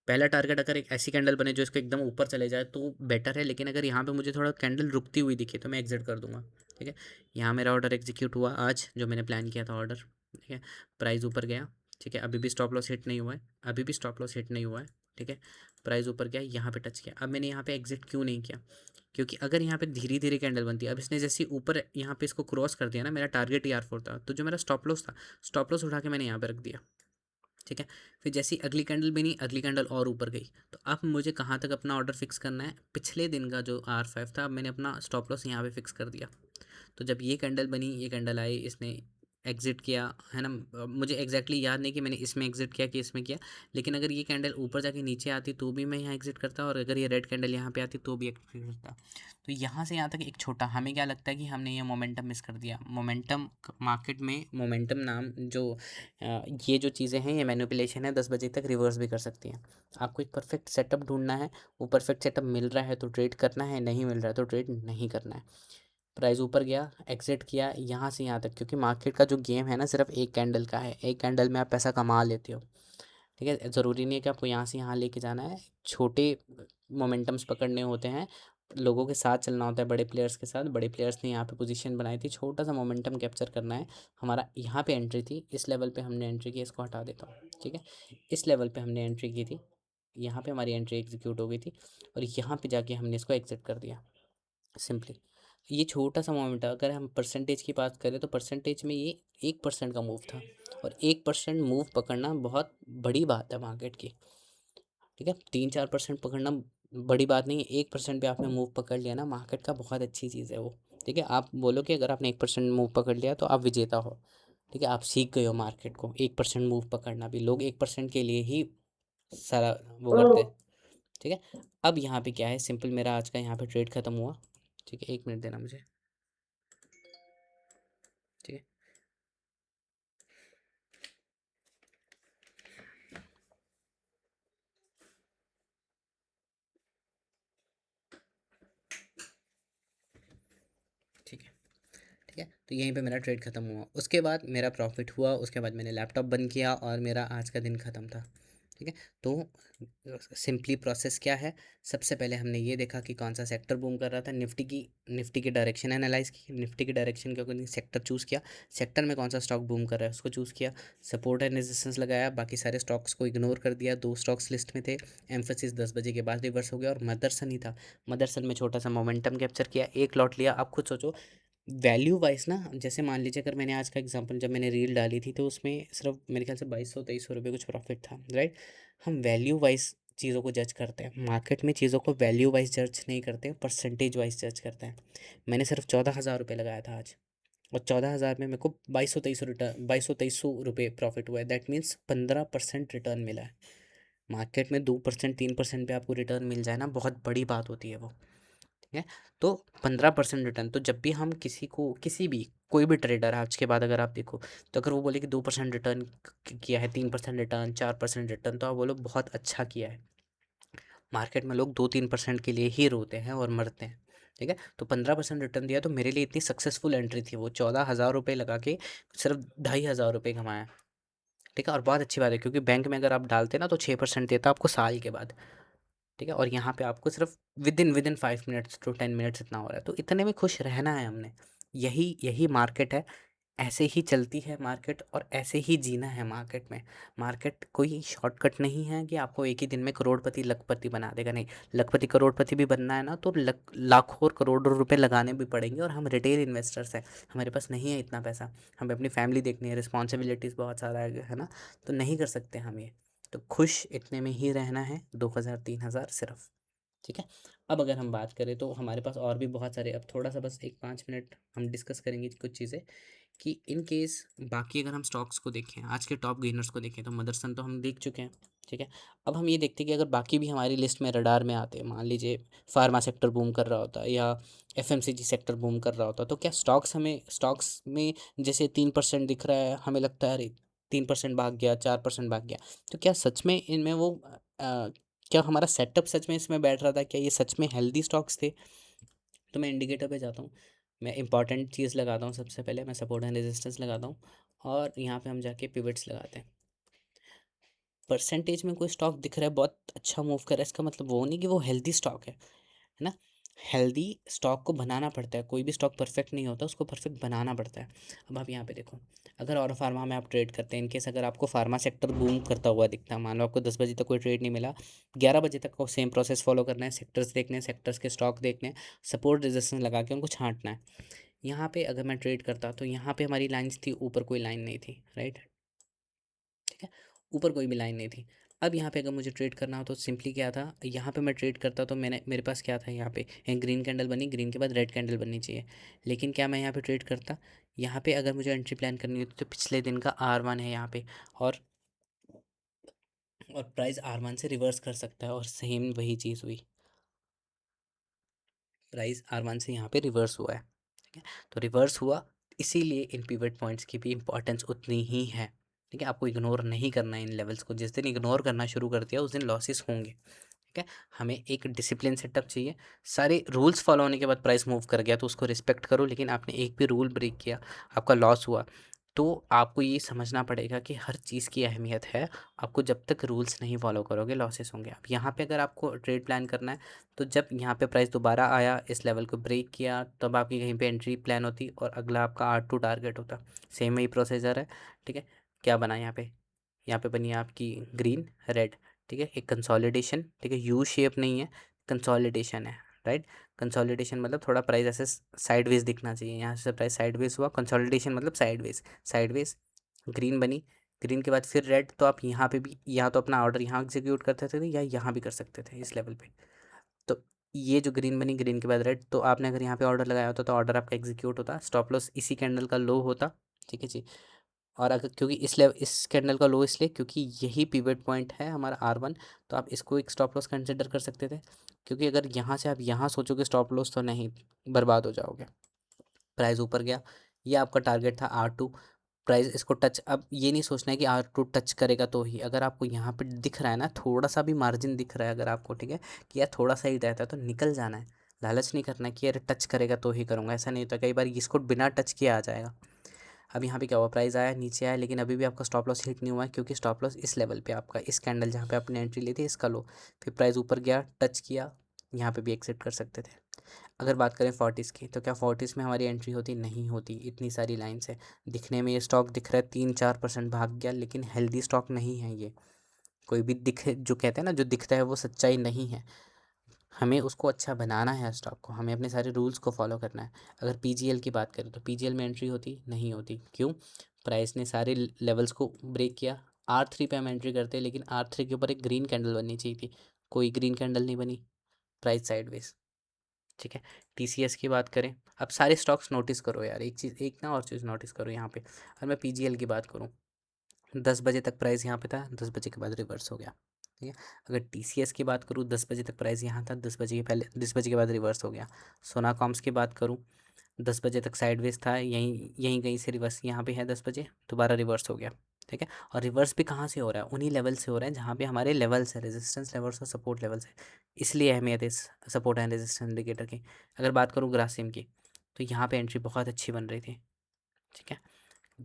Speaker 1: पहला टारगेट अगर एक ऐसी कैंडल बने जो इसको एकदम ऊपर चले जाए तो बेटर है, लेकिन अगर यहाँ पे मुझे थोड़ा कैंडल रुकती हुई दिखे तो मैं एग्जिट कर दूंगा। ठीक है, यहाँ मेरा ऑर्डर एग्जीक्यूट हुआ आज, जो मैंने प्लान किया था ऑर्डर। ठीक है, प्राइस ऊपर गया। ठीक है, अभी भी स्टॉप लॉस हिट नहीं हुआ है, अभी भी स्टॉप लॉस हिट नहीं हुआ है। ठीक है, प्राइस ऊपर गया, यहाँ पे टच किया। अब मैंने यहाँ पे एग्जिट क्यों नहीं किया, क्योंकि अगर यहाँ पे धीरे धीरे कैंडल बनती है, अब इसने जैसे ऊपर यहाँ पे इसको क्रॉस कर दिया ना, मेरा टारगेट ER4 था, तो जो मेरा स्टॉप लॉस था, स्टॉप लॉस उठा के मैंने यहाँ पे रख दिया। ठीक है, फिर जैसी अगली कैंडल बनी, अगली कैंडल और ऊपर गई, तो अब मुझे कहाँ तक अपना ऑर्डर फिक्स करना है, पिछले दिन का जो R5 था, अब मैंने अपना स्टॉप लॉस यहाँ पे फिक्स कर दिया। तो जब ये कैंडल बनी, ये कैंडल आई, इसने एग्जिट किया है ना, मुझे एग्जैक्टली याद नहीं कि मैंने इसमें एग्जिट किया कि इसमें किया, लेकिन अगर ये कैंडल ऊपर जाके नीचे आती तो भी मैं यहाँ एग्जिट करता, और अगर ये रेड कैंडल यहाँ पे आती तो भी एग्जिट करता। तो यहाँ से यहाँ तक एक छोटा, हमें क्या लगता है कि हमने ये मोमेंटम मिस कर दिया। मोमेंटम मार्केट में, मोमेंटम नाम जो ये जो चीज़ें हैं, ये मैनिपुलेशन है, 10 बजे तक रिवर्स भी कर सकती हैं। आपको एक परफेक्ट सेटअप ढूंढना है, वो परफेक्ट सेटअप मिल रहा है तो ट्रेड करना है, नहीं मिल रहा है तो ट्रेड नहीं करना है। प्राइस ऊपर गया, एग्जिट किया यहाँ से यहाँ तक, क्योंकि मार्केट का जो गेम है ना सिर्फ एक कैंडल का है, एक कैंडल में आप पैसा कमा लेते हो। ठीक है, ज़रूरी नहीं है कि आपको यहाँ से यहाँ लेके जाना है, छोटे मोमेंटम्स पकड़ने होते हैं, लोगों के साथ चलना होता है, बड़े प्लेयर्स के साथ। बड़े प्लेयर्स ने यहाँ पे पोजीशन बनाई थी, छोटा सा मोमेंटम कैप्चर करना है हमारा। यहाँ पे एंट्री थी, इस लेवल पे हमने एंट्री की, इसको हटा देता हूँ। ठीक है, इस लेवल पे हमने एंट्री की थी, यहाँ पे हमारी एंट्री एग्जीक्यूट हो गई थी, और यहाँ पे जाके हमने इसको एग्जिट कर दिया सिंपली। ये छोटा सा मोमेंट है, अगर हम परसेंटेज की बात करें तो परसेंटेज में ये 1% का मूव था, और 1% मूव पकड़ना बहुत बड़ी बात है मार्केट की। ठीक है, 3-4% पकड़ना बड़ी बात नहीं है, 1% भी आपने मूव पकड़ लिया ना, मार्केट का बहुत अच्छी चीज़ है वो। ठीक है, आप बोलो कि अगर आपने 1% मूव पकड़ लिया तो आप विजेता हो। ठीक है, आप सीख गए हो मार्केट को, 1% मूव पकड़ना भी, लोग 1% के लिए ही सारा वो करते हैं। ठीक है, अब यहाँ पे क्या है, सिंपल मेरा आज का यहाँ पे ट्रेड खत्म हुआ। ठीक है, 1 मिनट देना मुझे। ठीक है, ठीक है, ठीक है, तो यहीं पे मेरा ट्रेड ख़त्म हुआ, उसके बाद मेरा प्रॉफिट हुआ, उसके बाद मैंने लैपटॉप बंद किया और मेरा आज का दिन ख़त्म था। ठीक है, तो सिंपली प्रोसेस क्या है, सबसे पहले हमने ये देखा कि कौन सा सेक्टर बूम कर रहा था, निफ्टी की डायरेक्शन एनालाइज की, निफ्टी की डायरेक्शन के अकॉर्डिंग सेक्टर चूज़ किया, सेक्टर में कौन सा स्टॉक बूम कर रहा है उसको चूज़ किया, सपोर्ट एंड रेजिस्टेंस लगाया, बाकी सारे स्टॉक्स को इग्नोर कर दिया, 2 स्टॉक्स लिस्ट में थे, एम्फोसिस 10 बजे के बाद रिवर्स हो गया, और मदरसन ही था, मदरसन में छोटा सा मोमेंटम कैप्चर किया, एक लॉट लिया। आप खुद सोचो वैल्यू वाइज ना, जैसे मान लीजिए अगर मैंने आज का एग्जांपल, जब मैंने रील डाली थी तो उसमें सिर्फ मेरे ख्याल से 2200-2300 रुपये कुछ प्रॉफिट था, राइट। हम वैल्यू वाइज चीज़ों को जज करते हैं, मार्केट में चीज़ों को वैल्यू वाइज जज नहीं करते, परसेंटेज वाइज जज करते हैं। मैंने सिर्फ 14,000 रुपये लगाया था आज, और 14,000 में मेरे को 2200-2300 रुपये प्रॉफिट हुआ है, दैट मीन्स 15% रिटर्न मिला है। मार्केट में 2% 3% पे आपको रिटर्न मिल जाए ना, बहुत बड़ी बात होती है वो। ठीक है, तो 15% रिटर्न, तो जब भी हम किसी को, किसी भी कोई भी ट्रेडर आज के बाद अगर आप देखो, तो अगर वो बोले कि 2% रिटर्न किया है, 3% रिटर्न, 4% रिटर्न, तो आप बोलो बहुत अच्छा किया है। मार्केट में लोग 2-3% के लिए ही रोते हैं और मरते हैं। ठीक है, तो 15% रिटर्न दिया, तो मेरे लिए इतनी सक्सेसफुल एंट्री थी वो, 14,000 रुपये लगा के सिर्फ 2,500 रुपये कमाया। ठीक है, और बहुत अच्छी बात है, क्योंकि बैंक में अगर आप डालते ना तो 6% देता आपको साल के बाद। ठीक है, और यहाँ पे आपको सिर्फ within 5 minutes to 10 minutes इतना हो रहा है, तो इतने में खुश रहना है हमने। यही यही मार्केट है, ऐसे ही चलती है मार्केट और ऐसे ही जीना है मार्केट में। मार्केट कोई शॉर्टकट नहीं है कि आपको एक ही दिन में करोड़पति लखपति बना देगा, नहीं। लखपति करोड़पति भी बनना है ना तो लाखों और करोड़ों रुपए लगाने भी पड़ेंगे, और हम रिटेल इन्वेस्टर्स हैं, हमारे पास नहीं है इतना पैसा। हमें अपनी फैमिली देखनी है, रिस्पॉन्सिबिलिटीज़ बहुत सारा है ना, तो नहीं कर सकते हम ये। तो खुश इतने में ही रहना है, 2,000 3,000 सिर्फ, ठीक है। अब अगर हम बात करें तो हमारे पास और भी बहुत सारे, अब थोड़ा सा बस एक 5 मिनट हम डिस्कस करेंगे कुछ चीज़ें, कि इन केस बाकी अगर हम स्टॉक्स को देखें, आज के टॉप गेनर्स को देखें, तो मदरसन तो हम देख चुके हैं, ठीक है। अब हम ये देखते हैं कि अगर बाकी भी हमारी लिस्ट में रडार में आते हैं, मान लीजिए फार्मा सेक्टर बूम कर रहा होता या एफएमसीजी सेक्टर बूम कर रहा होता, तो क्या स्टॉक्स में जैसे 3% दिख रहा है, हमें लगता है अरे 3% भाग गया, 4% भाग गया, तो क्या सच में इनमें वो क्या हमारा सेटअप सच में इसमें बैठ रहा था, क्या ये सच में हेल्दी स्टॉक्स थे? तो मैं इंडिकेटर पे जाता हूँ, मैं इंपॉर्टेंट चीज़ लगाता हूँ, सबसे पहले मैं सपोर्ट एंड रेजिस्टेंस लगाता हूँ, और यहाँ पे हम जाके पिवट्स लगाते हैं। परसेंटेज में कोई स्टॉक दिख रहा है बहुत अच्छा मूव कर रहा है, इसका मतलब वो नहीं कि वो हेल्दी स्टॉक है ना। हेल्दी स्टॉक को बनाना पड़ता है, कोई भी स्टॉक परफेक्ट नहीं होता, उसको परफेक्ट बनाना पड़ता है। अब आप यहाँ पे देखो, अगर और फार्मा में आप ट्रेड करते हैं, इनकेस अगर आपको फार्मा सेक्टर बूम करता हुआ दिखता है, मान लो आपको 10 बजे तक कोई ट्रेड नहीं मिला, 11 बजे तक को सेम प्रोसेस फॉलो करना है, सेक्टर्स देखने हैं, सेक्टर्स के स्टॉक देखने हैं, सपोर्ट रेजिस्टेंस लगा के उनको छांटना है। यहाँ पे अगर मैं ट्रेड करता तो यहाँ पे हमारी लाइन्स थी, ऊपर कोई लाइन नहीं थी, राइट, ठीक है, ऊपर कोई भी लाइन नहीं थी। अब यहाँ पे अगर मुझे ट्रेड करना हो तो सिंपली क्या था, यहाँ पे मैं ट्रेड करता तो मेरे पास क्या था, यहाँ पे एक ग्रीन कैंडल बनी, ग्रीन के बाद रेड कैंडल बननी चाहिए, लेकिन क्या मैं यहाँ पे ट्रेड करता, यहाँ पे अगर मुझे एंट्री प्लान करनी होती तो पिछले दिन का R1 है यहाँ पे, और प्राइस R1 से रिवर्स कर सकता है, और सेम वही चीज़ हुई, प्राइस R1 से यहाँ पे रिवर्स हुआ है, ठीक है। तो रिवर्स हुआ, इसीलिए इन पिवट पॉइंट्स की भी इंपॉर्टेंस उतनी ही है, ठीक है। आपको इग्नोर नहीं करना है इन लेवल्स को, जिस दिन इग्नोर करना शुरू कर दिया उस दिन लॉसेस होंगे, ठीक है। हमें एक डिसिप्लिन सेटअप चाहिए, सारे रूल्स फॉलो होने के बाद प्राइस मूव कर गया तो उसको रिस्पेक्ट करो, लेकिन आपने एक भी रूल ब्रेक किया, आपका लॉस हुआ, तो आपको ये समझना पड़ेगा कि हर चीज़ की अहमियत है। आपको जब तक रूल्स नहीं फॉलो करोगे लॉसेस होंगे। अब यहाँ पे अगर आपको ट्रेड प्लान करना है, तो जब यहाँ पे प्राइस दोबारा आया, इस लेवल को ब्रेक किया, तब आपकी कहीं पे एंट्री प्लान होती और अगला आपका R2 टारगेट होता। सेम ही प्रोसीजर है, ठीक है। क्या बना यहाँ पे बनी आपकी ग्रीन रेड, ठीक है, एक कंसोलिडेशन, ठीक है, यू शेप नहीं है, कंसोलिडेशन है, राइट। कंसोलिडेशन मतलब थोड़ा प्राइस ऐसे साइडवेज दिखना चाहिए, यहाँ से प्राइस साइडवेज हुआ, कंसोलिडेशन मतलब साइडवेज, साइडवेज ग्रीन बनी, ग्रीन के बाद फिर रेड, तो आप यहाँ पे भी या तो अपना ऑर्डर यहाँ एग्जीक्यूट करते थे या यहाँ भी कर सकते थे इस लेवल पे। तो ये जो ग्रीन बनी, ग्रीन के बाद रेड, तो आपने अगर यहाँ पे ऑर्डर लगाया होता तो ऑर्डर आपका एग्जीक्यूट होता, स्टॉप लॉस इसी कैंडल का लो होता, ठीक है जी। और अगर क्योंकि इस कैंडल का लो इसलिए क्योंकि यही पिवट पॉइंट है हमारा R1, तो आप इसको एक स्टॉप लॉस कंसिडर कर सकते थे, क्योंकि अगर यहाँ से आप यहाँ सोचोगे स्टॉप लॉस तो नहीं, बर्बाद हो जाओगे। प्राइस ऊपर गया, ये आपका टारगेट था R2, प्राइस इसको टच, अब ये नहीं सोचना है कि R2 टच करेगा तो ही, अगर आपको यहाँ पे दिख रहा है ना थोड़ा सा भी मार्जिन दिख रहा है अगर आपको, ठीक है, कि यार थोड़ा सा ही रहता है तो निकल जाना है, लालच नहीं करना है कि यार टच करेगा तो ही करूँगा, ऐसा नहीं होता, कई बार इसको बिना टच किए आ जाएगा। अब यहाँ पे क्या हुआ, प्राइस आया नीचे आया, लेकिन अभी भी आपका स्टॉप लॉस हिट नहीं हुआ है, क्योंकि स्टॉप लॉस इस लेवल पे आपका, इस कैंडल जहाँ पे आपने एंट्री ली थी इसका लो, फिर प्राइस ऊपर गया, टच किया, यहाँ पे भी एक्सिट कर सकते थे। अगर बात करें फोर्टिस की, तो क्या फोर्टिस में हमारी एंट्री होती, नहीं होती, इतनी सारी लाइन्स है, दिखने में ये स्टॉक दिख रहा है 3-4% भाग गया, लेकिन हेल्दी स्टॉक नहीं है ये, कोई भी दिखे, जो कहते हैं ना जो दिखता है वो सच्चाई नहीं है, हमें उसको अच्छा बनाना है स्टॉक को, हमें अपने सारे रूल्स को फॉलो करना है। अगर पीजीएल की बात करें तो पीजीएल में एंट्री होती, नहीं होती, क्यों, प्राइस ने सारे लेवल्स को ब्रेक किया, R3 पे हम एंट्री करते हैं, लेकिन R3 के ऊपर एक ग्रीन कैंडल बननी चाहिए थी, कोई ग्रीन कैंडल नहीं बनी, प्राइस साइडवेज, ठीक है। टीसीएस की बात करें, अब सारे स्टॉक्स नोटिस करो यार, एक चीज़, एक ना और चीज़ नोटिस करो यहाँ पे, अगर मैं पीजीएल की बात करूँ, 10 बजे तक प्राइस यहाँ पे था, 10 बजे के बाद रिवर्स हो गया, ठीक है। अगर टीसीएस की बात करूँ, 10 बजे तक प्राइस यहाँ था, 10 बजे के पहले, 10 बजे के बाद रिवर्स हो गया। सोना कॉम्स की बात करूँ, 10 बजे तक साइडवेज था, यहीं यहीं कहीं से रिवर्स यहाँ पे है, 10 बजे दोबारा रिवर्स हो गया, ठीक है। और रिवर्स भी कहाँ से हो रहा है, उन्हीं लेवल से हो रहा है जहाँ पे हमारे लेवल्स है, रेजिस्टेंस लेवल्स और सपोर्ट लेवल्स है, इसलिए अहमियत है इस सपोर्ट एंड रेजिस्टेंस इंडिकेटर की। अगर बात करूँ ग्रासिम की, तो यहाँ पे एंट्री बहुत अच्छी बन रही थी, ठीक है।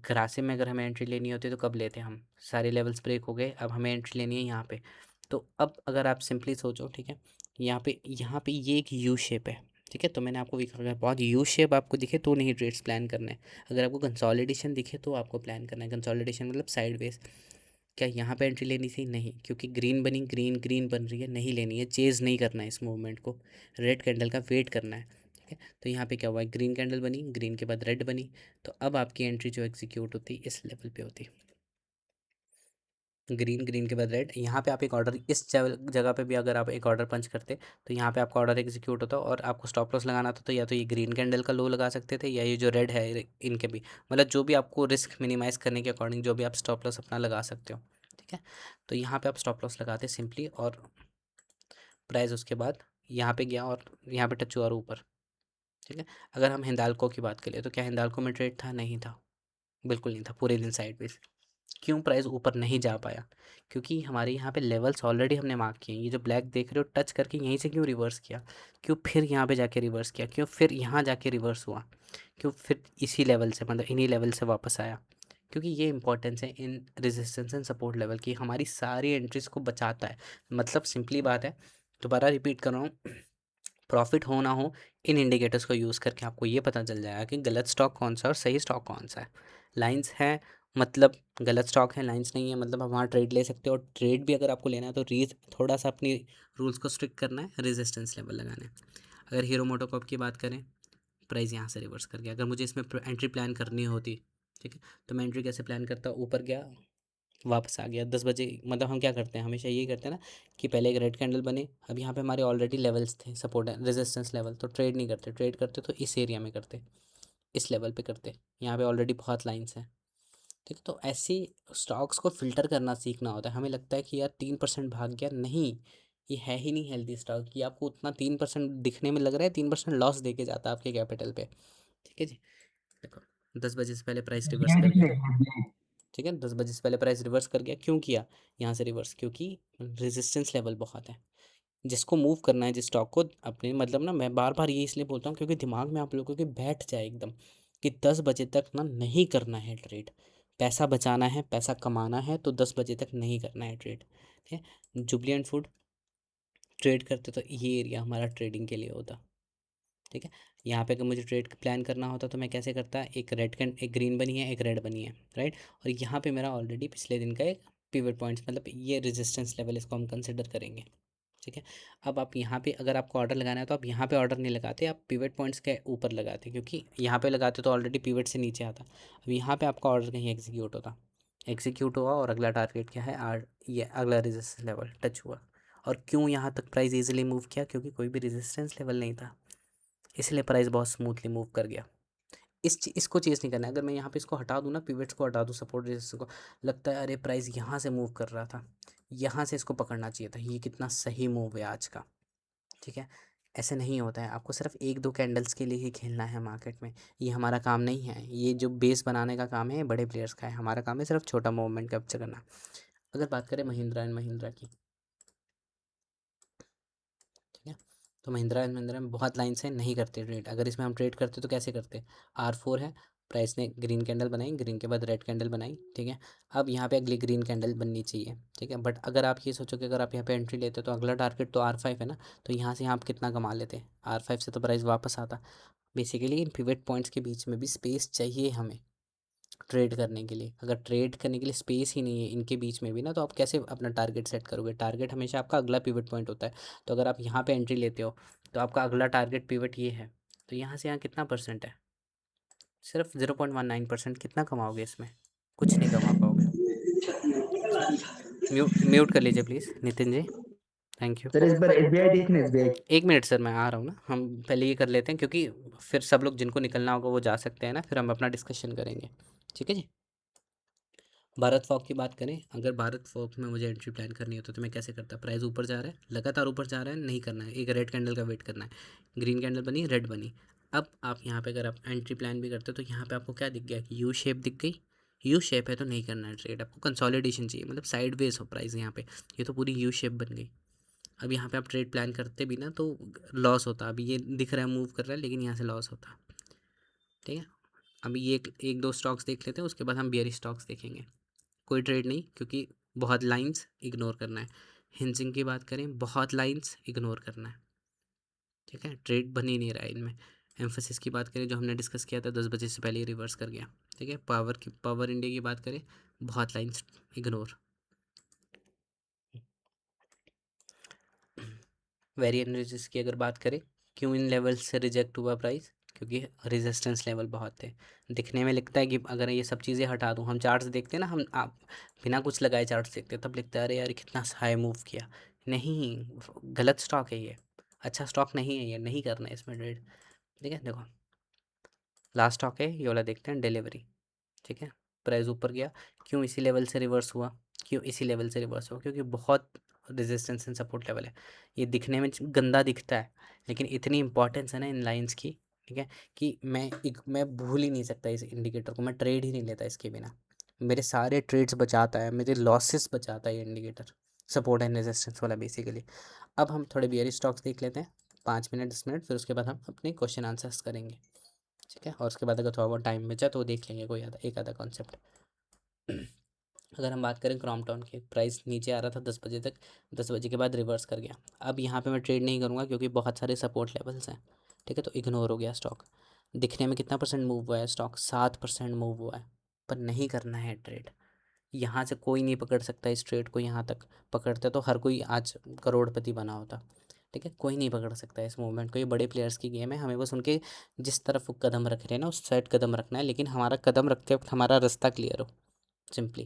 Speaker 1: ग्रासिम में अगर हमें एंट्री लेनी होती तो कब लेते हम, सारे लेवल्स ब्रेक हो गए, अब हमें एंट्री लेनी है यहाँ पे, तो अब अगर आप सिंपली सोचो, ठीक है, यहाँ पे ये एक यू शेप है, ठीक है। तो मैंने आपको भी कहा अगर बहुत यू शेप आपको दिखे तो नहीं ट्रेड्स प्लान करना है, अगर आपको कंसोलिडेशन दिखे तो आपको प्लान करना है। कंसोलिडेशन मतलब साइडवेज। क्या यहाँ पे एंट्री लेनी थी? नहीं, क्योंकि ग्रीन बनी, ग्रीन ग्रीन बन रही है, नहीं लेनी है, चेज़ नहीं करना है इस मूवमेंट को, रेड कैंडल का वेट करना है। ठीक है। तो यहाँ पे क्या हुआ है, ग्रीन कैंडल बनी, ग्रीन के बाद रेड बनी, तो अब आपकी एंट्री जो एग्जीक्यूट होती इस लेवल पे होती, ग्रीन ग्रीन के बाद रेड। यहाँ पे आप एक ऑर्डर इस जगह पे भी अगर आप एक ऑर्डर पंच करते तो यहाँ पे आपका ऑर्डर एग्जीक्यूट होता और आपको स्टॉप लॉस लगाना था, तो या तो ये ग्रीन कैंडल का लो लगा सकते थे या ये जो रेड है इनके भी, मतलब जो भी आपको रिस्क मिनिमाइज करने के अकॉर्डिंग जो भी आप स्टॉप लॉस अपना लगा सकते हो। ठीक है। तो यहाँ पे आप स्टॉप लॉस लगाते सिंपली, और प्राइस उसके बाद यहाँ पे गया और यहाँ पे टच हुआ और ऊपर। ठीक है। अगर हम हिंदाल्को की बात करें तो क्या हिंदाल्को में ट्रेड था? नहीं था, बिल्कुल नहीं था, पूरे दिन साइडवेज। क्यों प्राइस ऊपर नहीं जा पाया? क्योंकि हमारे यहाँ पे लेवल्स ऑलरेडी हमने मार्क किए हैं। ये जो ब्लैक देख रहे हो टच करके यहीं से क्यों रिवर्स किया, क्यों फिर यहाँ पे जाके रिवर्स किया, क्यों फिर यहाँ जाके रिवर्स हुआ, क्यों फिर इसी लेवल से मतलब इन्हीं लेवल से वापस आया? क्योंकि ये इंपॉर्टेंस है in resistance and support level की, हमारी सारी एंट्रीज को बचाता है। मतलब सिंपली बात है, दोबारा रिपीट कर रहा हूँ, प्रॉफिट हो ना हो, इन इंडिकेटर्स को यूज़ करके आपको ये पता चल जाएगा कि गलत स्टॉक कौन सा है और सही स्टॉक कौन सा है। लाइंस है मतलब गलत स्टॉक है, लाइंस नहीं है मतलब आप वहाँ ट्रेड ले सकते हो। और ट्रेड भी अगर आपको लेना है तो रीज थोड़ा सा अपनी रूल्स को स्ट्रिक्ट करना है, रेजिस्टेंस लेवल लगाना है। अगर हीरो मोटोकॉर्प की बात करें, प्राइस यहाँ से रिवर्स कर गया, अगर मुझे इसमें एंट्री प्लान करनी होती, ठीक है, तो मैं एंट्री कैसे प्लान करता, ऊपर गया वापस आ गया 10 बजे। मतलब हम क्या करते हैं, हमेशा यही करते हैं ना कि पहले एक रेड कैंडल बने, अब यहाँ पे हमारे ऑलरेडी लेवल्स थे, सपोर्ट रेजिस्टेंस लेवल, तो ट्रेड नहीं करते, ट्रेड करते तो इस एरिया में करते, इस लेवल पे करते, यहाँ पे ऑलरेडी बहुत लाइन्स हैं। ठीक है। तो ऐसी स्टॉक्स को फिल्टर करना सीखना होता है। हमें लगता है कि यार 3% भाग गया, नहीं, ये है ही नहीं हेल्दी स्टॉक कि आपको उतना 3% दिखने में लग रहा है, 3% लॉस दे के जाता है आपके कैपिटल पे। ठीक है जी। देखो 10 बजे से पहले प्राइस रिवर्स
Speaker 2: एसबीआई
Speaker 1: कर
Speaker 2: कितने
Speaker 1: गया।
Speaker 2: एसबीआई?
Speaker 1: ठीक है, 10 बजे से पहले प्राइस रिवर्स कर गया, क्यों किया यहाँ से रिवर्स? क्योंकि रेजिस्टेंस लेवल बहुत है, जिसको मूव करना है जिस स्टॉक को अपने, मतलब ना मैं बार बार ये इसलिए बोलता हूँ क्योंकि दिमाग में आप लोगों के बैठ जाए एकदम कि 10 बजे तक ना नहीं करना है ट्रेड, पैसा बचाना है, पैसा कमाना है, तो 10 बजे तक नहीं करना है ट्रेड। ठीक है। जुबली फूड ट्रेड करते तो ये एरिया हमारा ट्रेडिंग के लिए होता। ठीक है। यहाँ पे अगर मुझे ट्रेड प्लान करना होता तो मैं कैसे करता, एक रेड कैंड, एक ग्रीन बनी है, एक रेड बनी है, राइट, और यहाँ पे मेरा ऑलरेडी पिछले दिन का एक पिवट पॉइंट्स, मतलब ये रेजिस्टेंस लेवल, इसको हम कंसिडर करेंगे। ठीक है। अब आप यहाँ पे अगर आपको ऑर्डर लगाना है तो आप यहाँ पे ऑर्डर नहीं लगाते, आप पिवट पॉइंट्स के ऊपर लगाते, क्योंकि यहाँ पे लगाते तो ऑलरेडी पिवट से नीचे आता। अब यहाँ पे आपका ऑर्डर कहीं एग्जीक्यूट होता, एग्जीक्यूट हुआ और अगला टारगेट क्या है, ये अगला रेजिस्टेंस लेवल टच हुआ। और क्यों यहाँ तक प्राइस इजीली मूव किया, क्योंकि कोई भी रेजिस्टेंस लेवल नहीं था, इसलिए प्राइस बहुत स्मूथली मूव कर गया। इसको चेज़ नहीं करना है। अगर मैं यहाँ पे इसको हटा दूँ ना, पिवट्स को हटा दूँ, सपोर्ट रेजिस्टेंस को, लगता है अरे प्राइस यहाँ से मूव कर रहा था, यहाँ से इसको पकड़ना चाहिए था, ये कितना सही मूव है आज का। ठीक है। ऐसे नहीं होता है, आपको सिर्फ एक दो कैंडल्स के लिए ही खेलना है मार्केट में, ये हमारा काम नहीं है। ये जो बेस बनाने का काम है बड़े प्लेयर्स का है, हमारा काम है सिर्फ छोटा मूवमेंट कैप्चर करना। अगर बात करें महिंद्रा एंड महिंद्रा की, ठीक है, तो महिंद्रा एंड महिंद्रा में बहुत लाइन्स हैं, नहीं करते ट्रेड। अगर इसमें हम ट्रेड करते तो कैसे करते, R4 है, प्राइस ने ग्रीन कैंडल बनाई, ग्रीन के बाद रेड कैंडल बनाई, ठीक है, अब यहाँ पे अगली ग्रीन कैंडल बननी चाहिए। ठीक है। बट अगर आप ये सोचो कि अगर आप यहाँ पे एंट्री लेते तो अगला टारगेट तो R5 है ना, तो यहाँ से आप कितना कमा लेते, R5 से तो प्राइस वापस आता। बेसिकली इन पिवट पॉइंट्स के बीच में भी स्पेस चाहिए हमें ट्रेड करने के लिए। अगर ट्रेड करने के लिए स्पेस ही नहीं है इनके बीच में भी ना, तो आप कैसे अपना टारगेट सेट करोगे? टारगेट हमेशा आपका अगला पिवट पॉइंट होता है। तो अगर आप यहाँ पे एंट्री लेते हो तो आपका अगला टारगेट पिवट ये है, तो यहाँ से यहाँ कितना परसेंट है, सिर्फ 0.19%। कितना कमाओगे इसमें? कुछ नहीं कमा पाओगे। म्यूट कर लीजिए please Nitin ji, thank you.
Speaker 2: Sir इस बार एसबीआई देखना, एसबीआई।
Speaker 1: एक मिनट सर, मैं आ रहा हूँ ना, हम पहले ये कर लेते हैं क्योंकि फिर सब लोग जिनको निकलना होगा वो जा सकते हैं ना, फिर हम अपना डिस्कशन करेंगे। ठीक है जी। भारत फॉग की बात करें, अगर भारत फॉग में मुझे एंट्री प्लान करनी होती तो मैं कैसे करता, प्राइस ऊपर जा रहा है, लगातार ऊपर जा रहा है, नहीं करना है, एक रेड कैंडल का वेट करना है, ग्रीन कैंडल बनी, रेड बनी। अब आप यहाँ पे अगर आप एंट्री प्लान भी करते हो तो यहाँ पे आपको क्या दिख गया कि यू शेप दिख गई, यू शेप है तो नहीं करना है ट्रेड, आपको कंसोलिडेशन चाहिए, मतलब साइड वेज हो प्राइस यहाँ पे, ये तो पूरी यू शेप बन गई। अब यहाँ पे आप ट्रेड प्लान करते भी ना तो लॉस होता, अभी ये दिख रहा है मूव कर रहा है लेकिन यहाँ से लॉस होता। ठीक है। अभी ये एक दो स्टॉक्स देख लेते हैं, उसके बाद हम बियरिश स्टॉक्स देखेंगे। कोई ट्रेड नहीं, क्योंकि बहुत लाइंस इग्नोर करना है। हिंसिंग की बात करें, बहुत लाइंस इग्नोर करना है। ठीक है, ट्रेड बन ही नहीं रहा है इनमें। एम्फोसिस की बात करें, जो हमने डिस्कस किया था 10 बजे से पहले ही रिवर्स कर गया। ठीक है, पावर इंडिया की बात करें, बहुत लाइन्स इग्नोर। वेरी एनर्जीज की अगर बात करें, क्यों इन लेवल से रिजेक्ट हुआ प्राइस, क्योंकि रेजिस्टेंस लेवल बहुत थे। दिखने में लिखता है कि अगर ये सब चीज़ें हटा दूँ, हम चार्ट्स देखते हैं ना, हम आप बिना कुछ लगाए चार्ट्स देखते हैं, तब लिखता है अरे यार कितना हाई मूव किया। नहीं, गलत स्टॉक है ये, अच्छा स्टॉक नहीं है ये, नहीं करना है इसमें ट्रेड। ठीक है, देखो लास्ट स्टॉक है ये वाला, देखते हैं डिलीवरी। ठीक है, प्राइस ऊपर गया, क्यों इसी लेवल से रिवर्स हुआ, क्यों इसी लेवल से रिवर्स हुआ, क्योंकि बहुत रेजिस्टेंस एंड सपोर्ट लेवल है। ये दिखने में गंदा दिखता है, लेकिन इतनी इंपॉर्टेंस है ना इन लाइंस की, ठीक है, कि मैं भूल ही नहीं सकता इस इंडिकेटर को, मैं ट्रेड ही नहीं लेता इसके बिना। मेरे सारे ट्रेड्स बचाता है, मेरे लॉसेस बचाता है ये इंडिकेटर, सपोर्ट एंड रेजिस्टेंस वाला बेसिकली। अब हम थोड़े बियरिश स्टॉक्स देख लेते हैं, 5 मिनट 10 मिनट, फिर उसके बाद हम अपने क्वेश्चन आंसर्स करेंगे। ठीक है, और उसके बाद अगर थोड़ा बहुत टाइम बचा तो देख लेंगे कोई आधा एक आधा कॉन्सेप्ट। अगर हम बात करें क्रॉम्पटन की, प्राइस नीचे आ रहा था 10 बजे तक, 10 बजे के बाद रिवर्स कर गया। अब यहाँ पे मैं ट्रेड नहीं करूँगा क्योंकि बहुत सारे सपोर्ट लेवल्स हैं। ठीक है, तो इग्नोर हो गया स्टॉक। दिखने में कितना परसेंट मूव हुआ है स्टॉक, 7% मूव हुआ है, पर नहीं करना है ट्रेड। यहाँ से कोई नहीं पकड़ सकता इस ट्रेड को, यहाँ तक पकड़ते तो हर कोई आज करोड़पति बना होता। ठीक है, कोई नहीं पकड़ सकता इस मूवमेंट को, ये बड़े प्लेयर्स की गेम है, हमें बस उनके जिस तरफ वो कदम रख रहे हैं ना उस साइड कदम रखना है, लेकिन हमारा कदम रखते वक्त हमारा रास्ता क्लियर हो, सिंपली।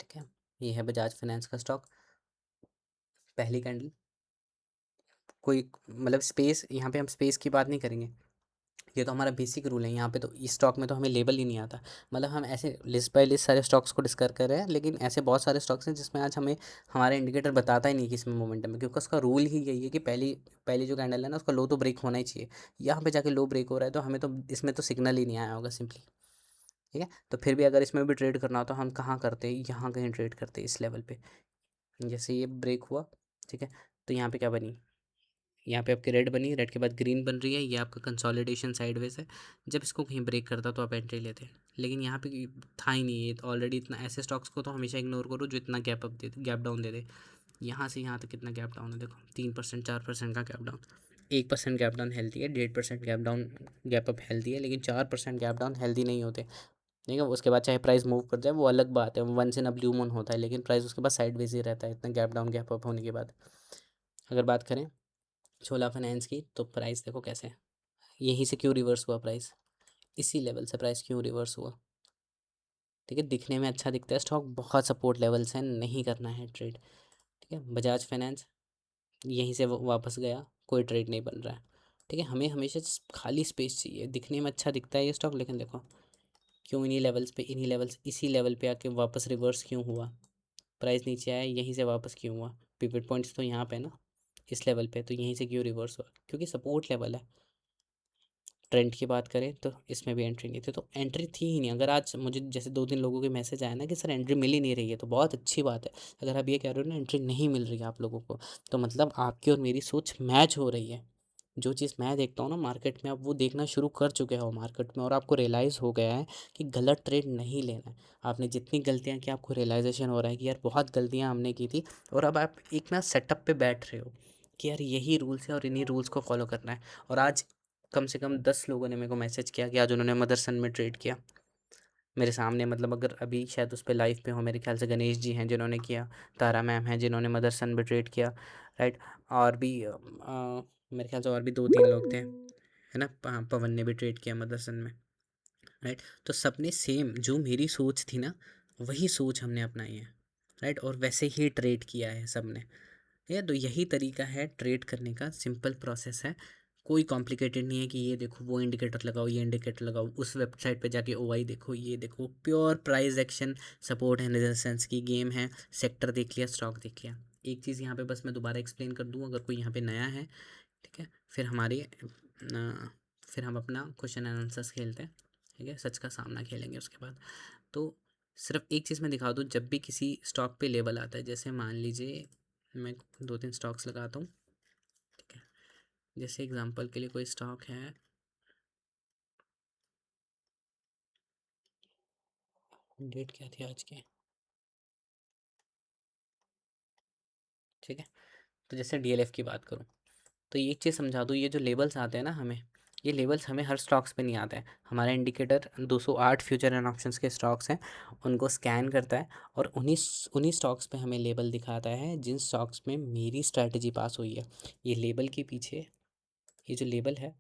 Speaker 1: ठीक है, ये है बजाज फाइनेंस का स्टॉक, पहली कैंडल, कोई मतलब स्पेस, यहाँ पे हम स्पेस की बात नहीं करेंगे, ये तो हमारा बेसिक रूल है। यहाँ पे तो इस स्टॉक में तो हमें लेबल ही नहीं आता, मतलब हम ऐसे लिस्ट बाय लिस्ट सारे स्टॉक्स को डिस्कस कर रहे हैं, लेकिन ऐसे बहुत सारे स्टॉक्स हैं जिसमें आज हमें हमारा इंडिकेटर बताता ही नहीं कि इसमें मोमेंटम है, क्योंकि उसका रूल ही यही है कि पहली पहली जो कैंडल है ना उसका लो तो ब्रेक होना ही चाहिए। यहाँ पे जाके लो ब्रेक हो रहा है तो हमें तो इसमें तो सिग्नल ही नहीं आया होगा सिंपली। ठीक है, तो फिर भी अगर इसमें भी ट्रेड करना हो तो हम कहाँ करते हैं, यहाँ कहीं ट्रेड करते हैं इस लेवल पे। जैसे ये ब्रेक हुआ, ठीक है, तो यहाँ पे क्या बनी, यहाँ पे आपकी रेड बनी, रेड के बाद ग्रीन बन रही है, ये आपका कंसोलिडेशन साइडवेज है। जब इसको कहीं ब्रेक करता तो आप एंट्री लेते हैं, लेकिन यहाँ पे था ही नहीं, ये ऑलरेडी इतना, ऐसे स्टॉक्स को तो हमेशा इग्नोर करो जो इतना गैप अप दे, गैप डाउन दे दे। यहाँ से यहाँ तक कितना गैप डाउन है, देखो 3% 4% का gap down. 1% gap down healthy है, 1.5% gap down gap up healthy है, लेकिन 4% गैप डाउन हेल्दी नहीं होते। ठीक है, उसके बाद चाहे प्राइस मूव कर जाए वो अलग बात है, once in a blue moon होता है, लेकिन प्राइस उसके बाद साइडवेज ही रहता है इतना गैप डाउन गैप अप होने के बाद। अगर बात करें छोला फाइनेंस की, तो प्राइस देखो कैसे है, यहीं से क्यों रिवर्स हुआ प्राइस, इसी लेवल से प्राइस क्यों रिवर्स हुआ। ठीक है, दिखने में अच्छा दिखता है स्टॉक, बहुत सपोर्ट लेवल्स हैं, नहीं करना है ट्रेड। ठीक है, बजाज फाइनेंस यहीं से वापस गया, कोई ट्रेड नहीं बन रहा है। ठीक है, हमें हमेशा खाली स्पेस चाहिए, दिखने में अच्छा दिखता है ये स्टॉक, लेकिन देखो क्यों इन्हीं लेवल्स पे, इन्हीं लेवल्स इसी लेवल पे आके वापस रिवर्स क्यों हुआ, प्राइस नीचे आया यहीं से वापस क्यों हुआ, पिवट पॉइंट्स तो यहाँ पे ना इस लेवल पे, तो यहीं से क्यों रिवर्स हुआ, क्योंकि सपोर्ट लेवल है। ट्रेंड की बात करें तो इसमें भी एंट्री नहीं थी, तो एंट्री थी ही नहीं। अगर आज मुझे जैसे 2-3 लोगों के मैसेज आया ना कि सर एंट्री मिल ही नहीं रही है, तो बहुत अच्छी बात है। अगर आप ये कह रहे हो ना एंट्री नहीं मिल रही है आप लोगों को, तो मतलब आपकी और मेरी सोच मैच हो रही है। जो चीज़ मैं देखता हूँ ना मार्केट में, आप वो देखना शुरू कर चुके हो मार्केट में, और आपको रियलाइज़ हो गया है कि गलत ट्रेड नहीं लेना है। आपने जितनी गलतियाँ की आपको रियलाइजेशन हो रहा है कि यार बहुत गलतियाँ हमने की थी, और अब आप एक ना सेटअप पे बैठ रहे हो कि यार यही रूल्स है और इन्हीं रूल्स को फॉलो करना है। और आज कम से कम 10 लोगों ने मेरे को मैसेज किया कि आज उन्होंने मदरसन में ट्रेड किया मेरे सामने, मतलब अगर अभी शायद उस पर लाइव पे हो, मेरे ख्याल से गणेश जी हैं जिन्होंने किया, तारा मैम हैं जिन्होंने मदरसन में ट्रेड किया, राइट। और भी मेरे ख्याल से और भी 2-3 लोग थे, है ना, पवन ने भी ट्रेड किया मदरसन में, राइट। तो सबने सेम जो मेरी सोच थी ना, वही सोच हमने अपनाई है, राइट, और वैसे ही ट्रेड किया है सबने। या तो यही तरीका है ट्रेड करने का, सिंपल प्रोसेस है, कोई कॉम्प्लिकेटेड नहीं है कि ये देखो वो इंडिकेटर लगाओ, ये इंडिकेटर लगाओ, उस वेबसाइट पे जाके ओआई देखो, ये देखो, pure price action, support and resistance की गेम है। सेक्टर देख लिया, स्टॉक देख लिया। एक चीज़ यहाँ पे बस मैं दोबारा एक्सप्लेन कर दूँ अगर कोई यहाँ पे नया है, ठीक है, फिर हमारे फिर हम अपना क्वेश्चन एंड आंसर्स खेलते हैं। ठीक है, सच का सामना खेलेंगे उसके बाद। तो सिर्फ एक चीज़ मैं दिखा दूँ, जब भी किसी स्टॉक पे लेवल आता है, जैसे मान लीजिए मैं 2-3 स्टॉक्स लगाता हूँ, ठीक है, जैसे एग्जांपल के लिए कोई स्टॉक है, डेट क्या थी आज की, ठीक है, तो जैसे डीएलएफ की बात करूँ तो ये एक चीज़ समझा दूँ, ये जो लेबल्स आते हैं ना हमें, ये लेबल्स हमें हर स्टॉक्स पे नहीं आते हैं। हमारा इंडिकेटर 208 फ्यूचर एंड ऑप्शंस के स्टॉक्स हैं, उनको स्कैन करता है और उन्हीं उन्हीं स्टॉक्स पे हमें लेबल दिखाता है जिन स्टॉक्स में मेरी स्ट्रैटेजी पास हुई है। ये लेबल के पीछे ये जो लेबल है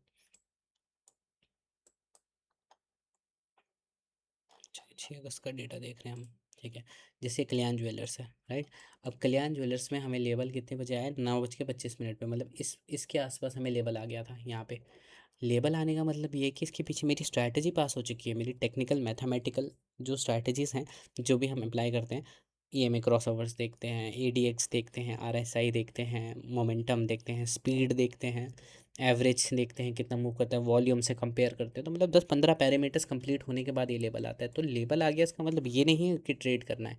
Speaker 1: 6 अगस्त का डेटा देख रहे हैं हम, ठीक है। जैसे कल्याण ज्वेलर्स है, राइट। अब कल्याण ज्वेलर्स में हमें लेबल कितने बजे आया, 9:25 पे, मतलब इसके आसपास हमें लेबल आ गया था यहाँ पे। लेबल आने का मतलब ये है कि इसके पीछे मेरी स्ट्रैटेजी पास हो चुकी है, मेरी टेक्निकल मैथमेटिकल जो स्ट्रैटेजीज़ हैं, जो भी हम अप्लाई करते हैं, ईएमए क्रॉसओवर्स देखते हैं, एडीएक्स देखते हैं, आरएसआई देखते हैं, मोमेंटम देखते हैं, स्पीड देखते हैं, एवरेज देखते हैं कितना मूव करता है, वॉल्यूम से कंपेयर करते हैं। तो मतलब 10-15 पैरामीटर्स कंप्लीट होने के बाद ये लेबल आता है। तो लेबल आ गया इसका मतलब ये नहीं है कि ट्रेड करना है,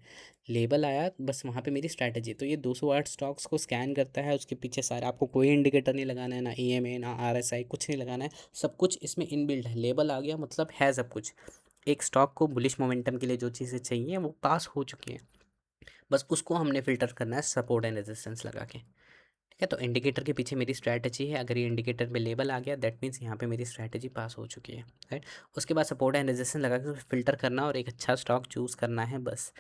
Speaker 1: लेबल आया बस वहाँ पे मेरी स्ट्रैटेजी। तो ये 208 स्टॉक्स को स्कैन करता है, उसके पीछे सारे, आपको कोई इंडिकेटर नहीं लगाना है, ना ईएमए ना आरएसआई, कुछ नहीं लगाना है, सब कुछ इसमें इनबिल्ट है। लेबल आ गया मतलब है सब कुछ। एक स्टॉक को बुलिश मोमेंटम के लिए जो चीज़ें चाहिए वो पास हो चुकी हैं, बस उसको हमने फ़िल्टर करना है सपोर्ट एंड रेजिस्टेंस लगा के, ठीक है। तो इंडिकेटर के पीछे मेरी स्ट्रैटेजी है, अगर ये इंडिकेटर पे लेबल आ गया दैट मीन्स यहाँ पे मेरी स्ट्रैटेजी पास हो चुकी है, राइट। उसके बाद सपोर्ट एंड रेजिस्टेंस लगा के फ़िल्टर करना और एक अच्छा स्टॉक चूज़ करना है बस।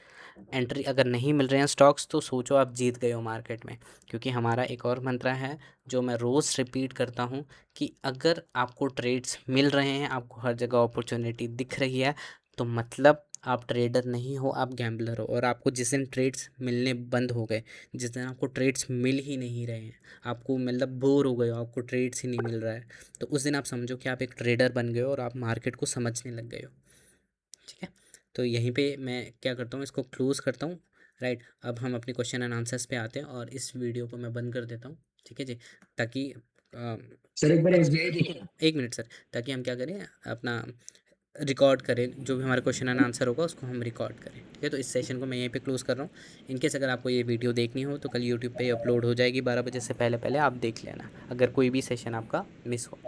Speaker 1: एंट्री अगर नहीं मिल रहे हैं स्टॉक्स तो सोचो आप जीत गए हो मार्केट में, क्योंकि हमारा एक और मंत्र है जो मैं रोज़ रिपीट करता हूँ कि अगर आपको ट्रेड्स मिल रहे हैं, आपको हर जगह अपॉर्चुनिटी दिख रही है, तो मतलब आप ट्रेडर नहीं हो, आप गैम्बलर हो। और आपको जिस दिन ट्रेड्स मिलने बंद हो गए, जिस दिन आपको ट्रेड्स मिल ही नहीं रहे हैं, आपको मतलब बोर हो गए हो, आपको ट्रेड्स ही नहीं मिल रहा है, तो उस दिन आप समझो कि आप एक ट्रेडर बन गए हो और आप मार्केट को समझने लग गए हो, ठीक है। तो यहीं पे मैं क्या करता हूँ, इसको क्लोज़ करता हूँ, राइट। अब हम अपने क्वेश्चन एंड आंसर्स पे आते हैं और इस वीडियो को मैं बंद कर देता हूँ, ठीक है जी। ताकि
Speaker 2: सर एक बार एसबीआई देखिए।
Speaker 1: एक मिनट सर, ताकि हम क्या करें अपना रिकॉर्ड करें, जो भी हमारा क्वेश्चन एंड आंसर होगा उसको हम रिकॉर्ड करें, ठीक है। तो इस सेशन को मैं यहीं पे क्लोज़ कर रहा हूँ। इनकेस अगर आपको ये वीडियो देखनी हो तो कल यूट्यूब पे अपलोड हो जाएगी 12 बजे से पहले पहले, आप देख लेना अगर कोई भी सेशन आपका मिस हो।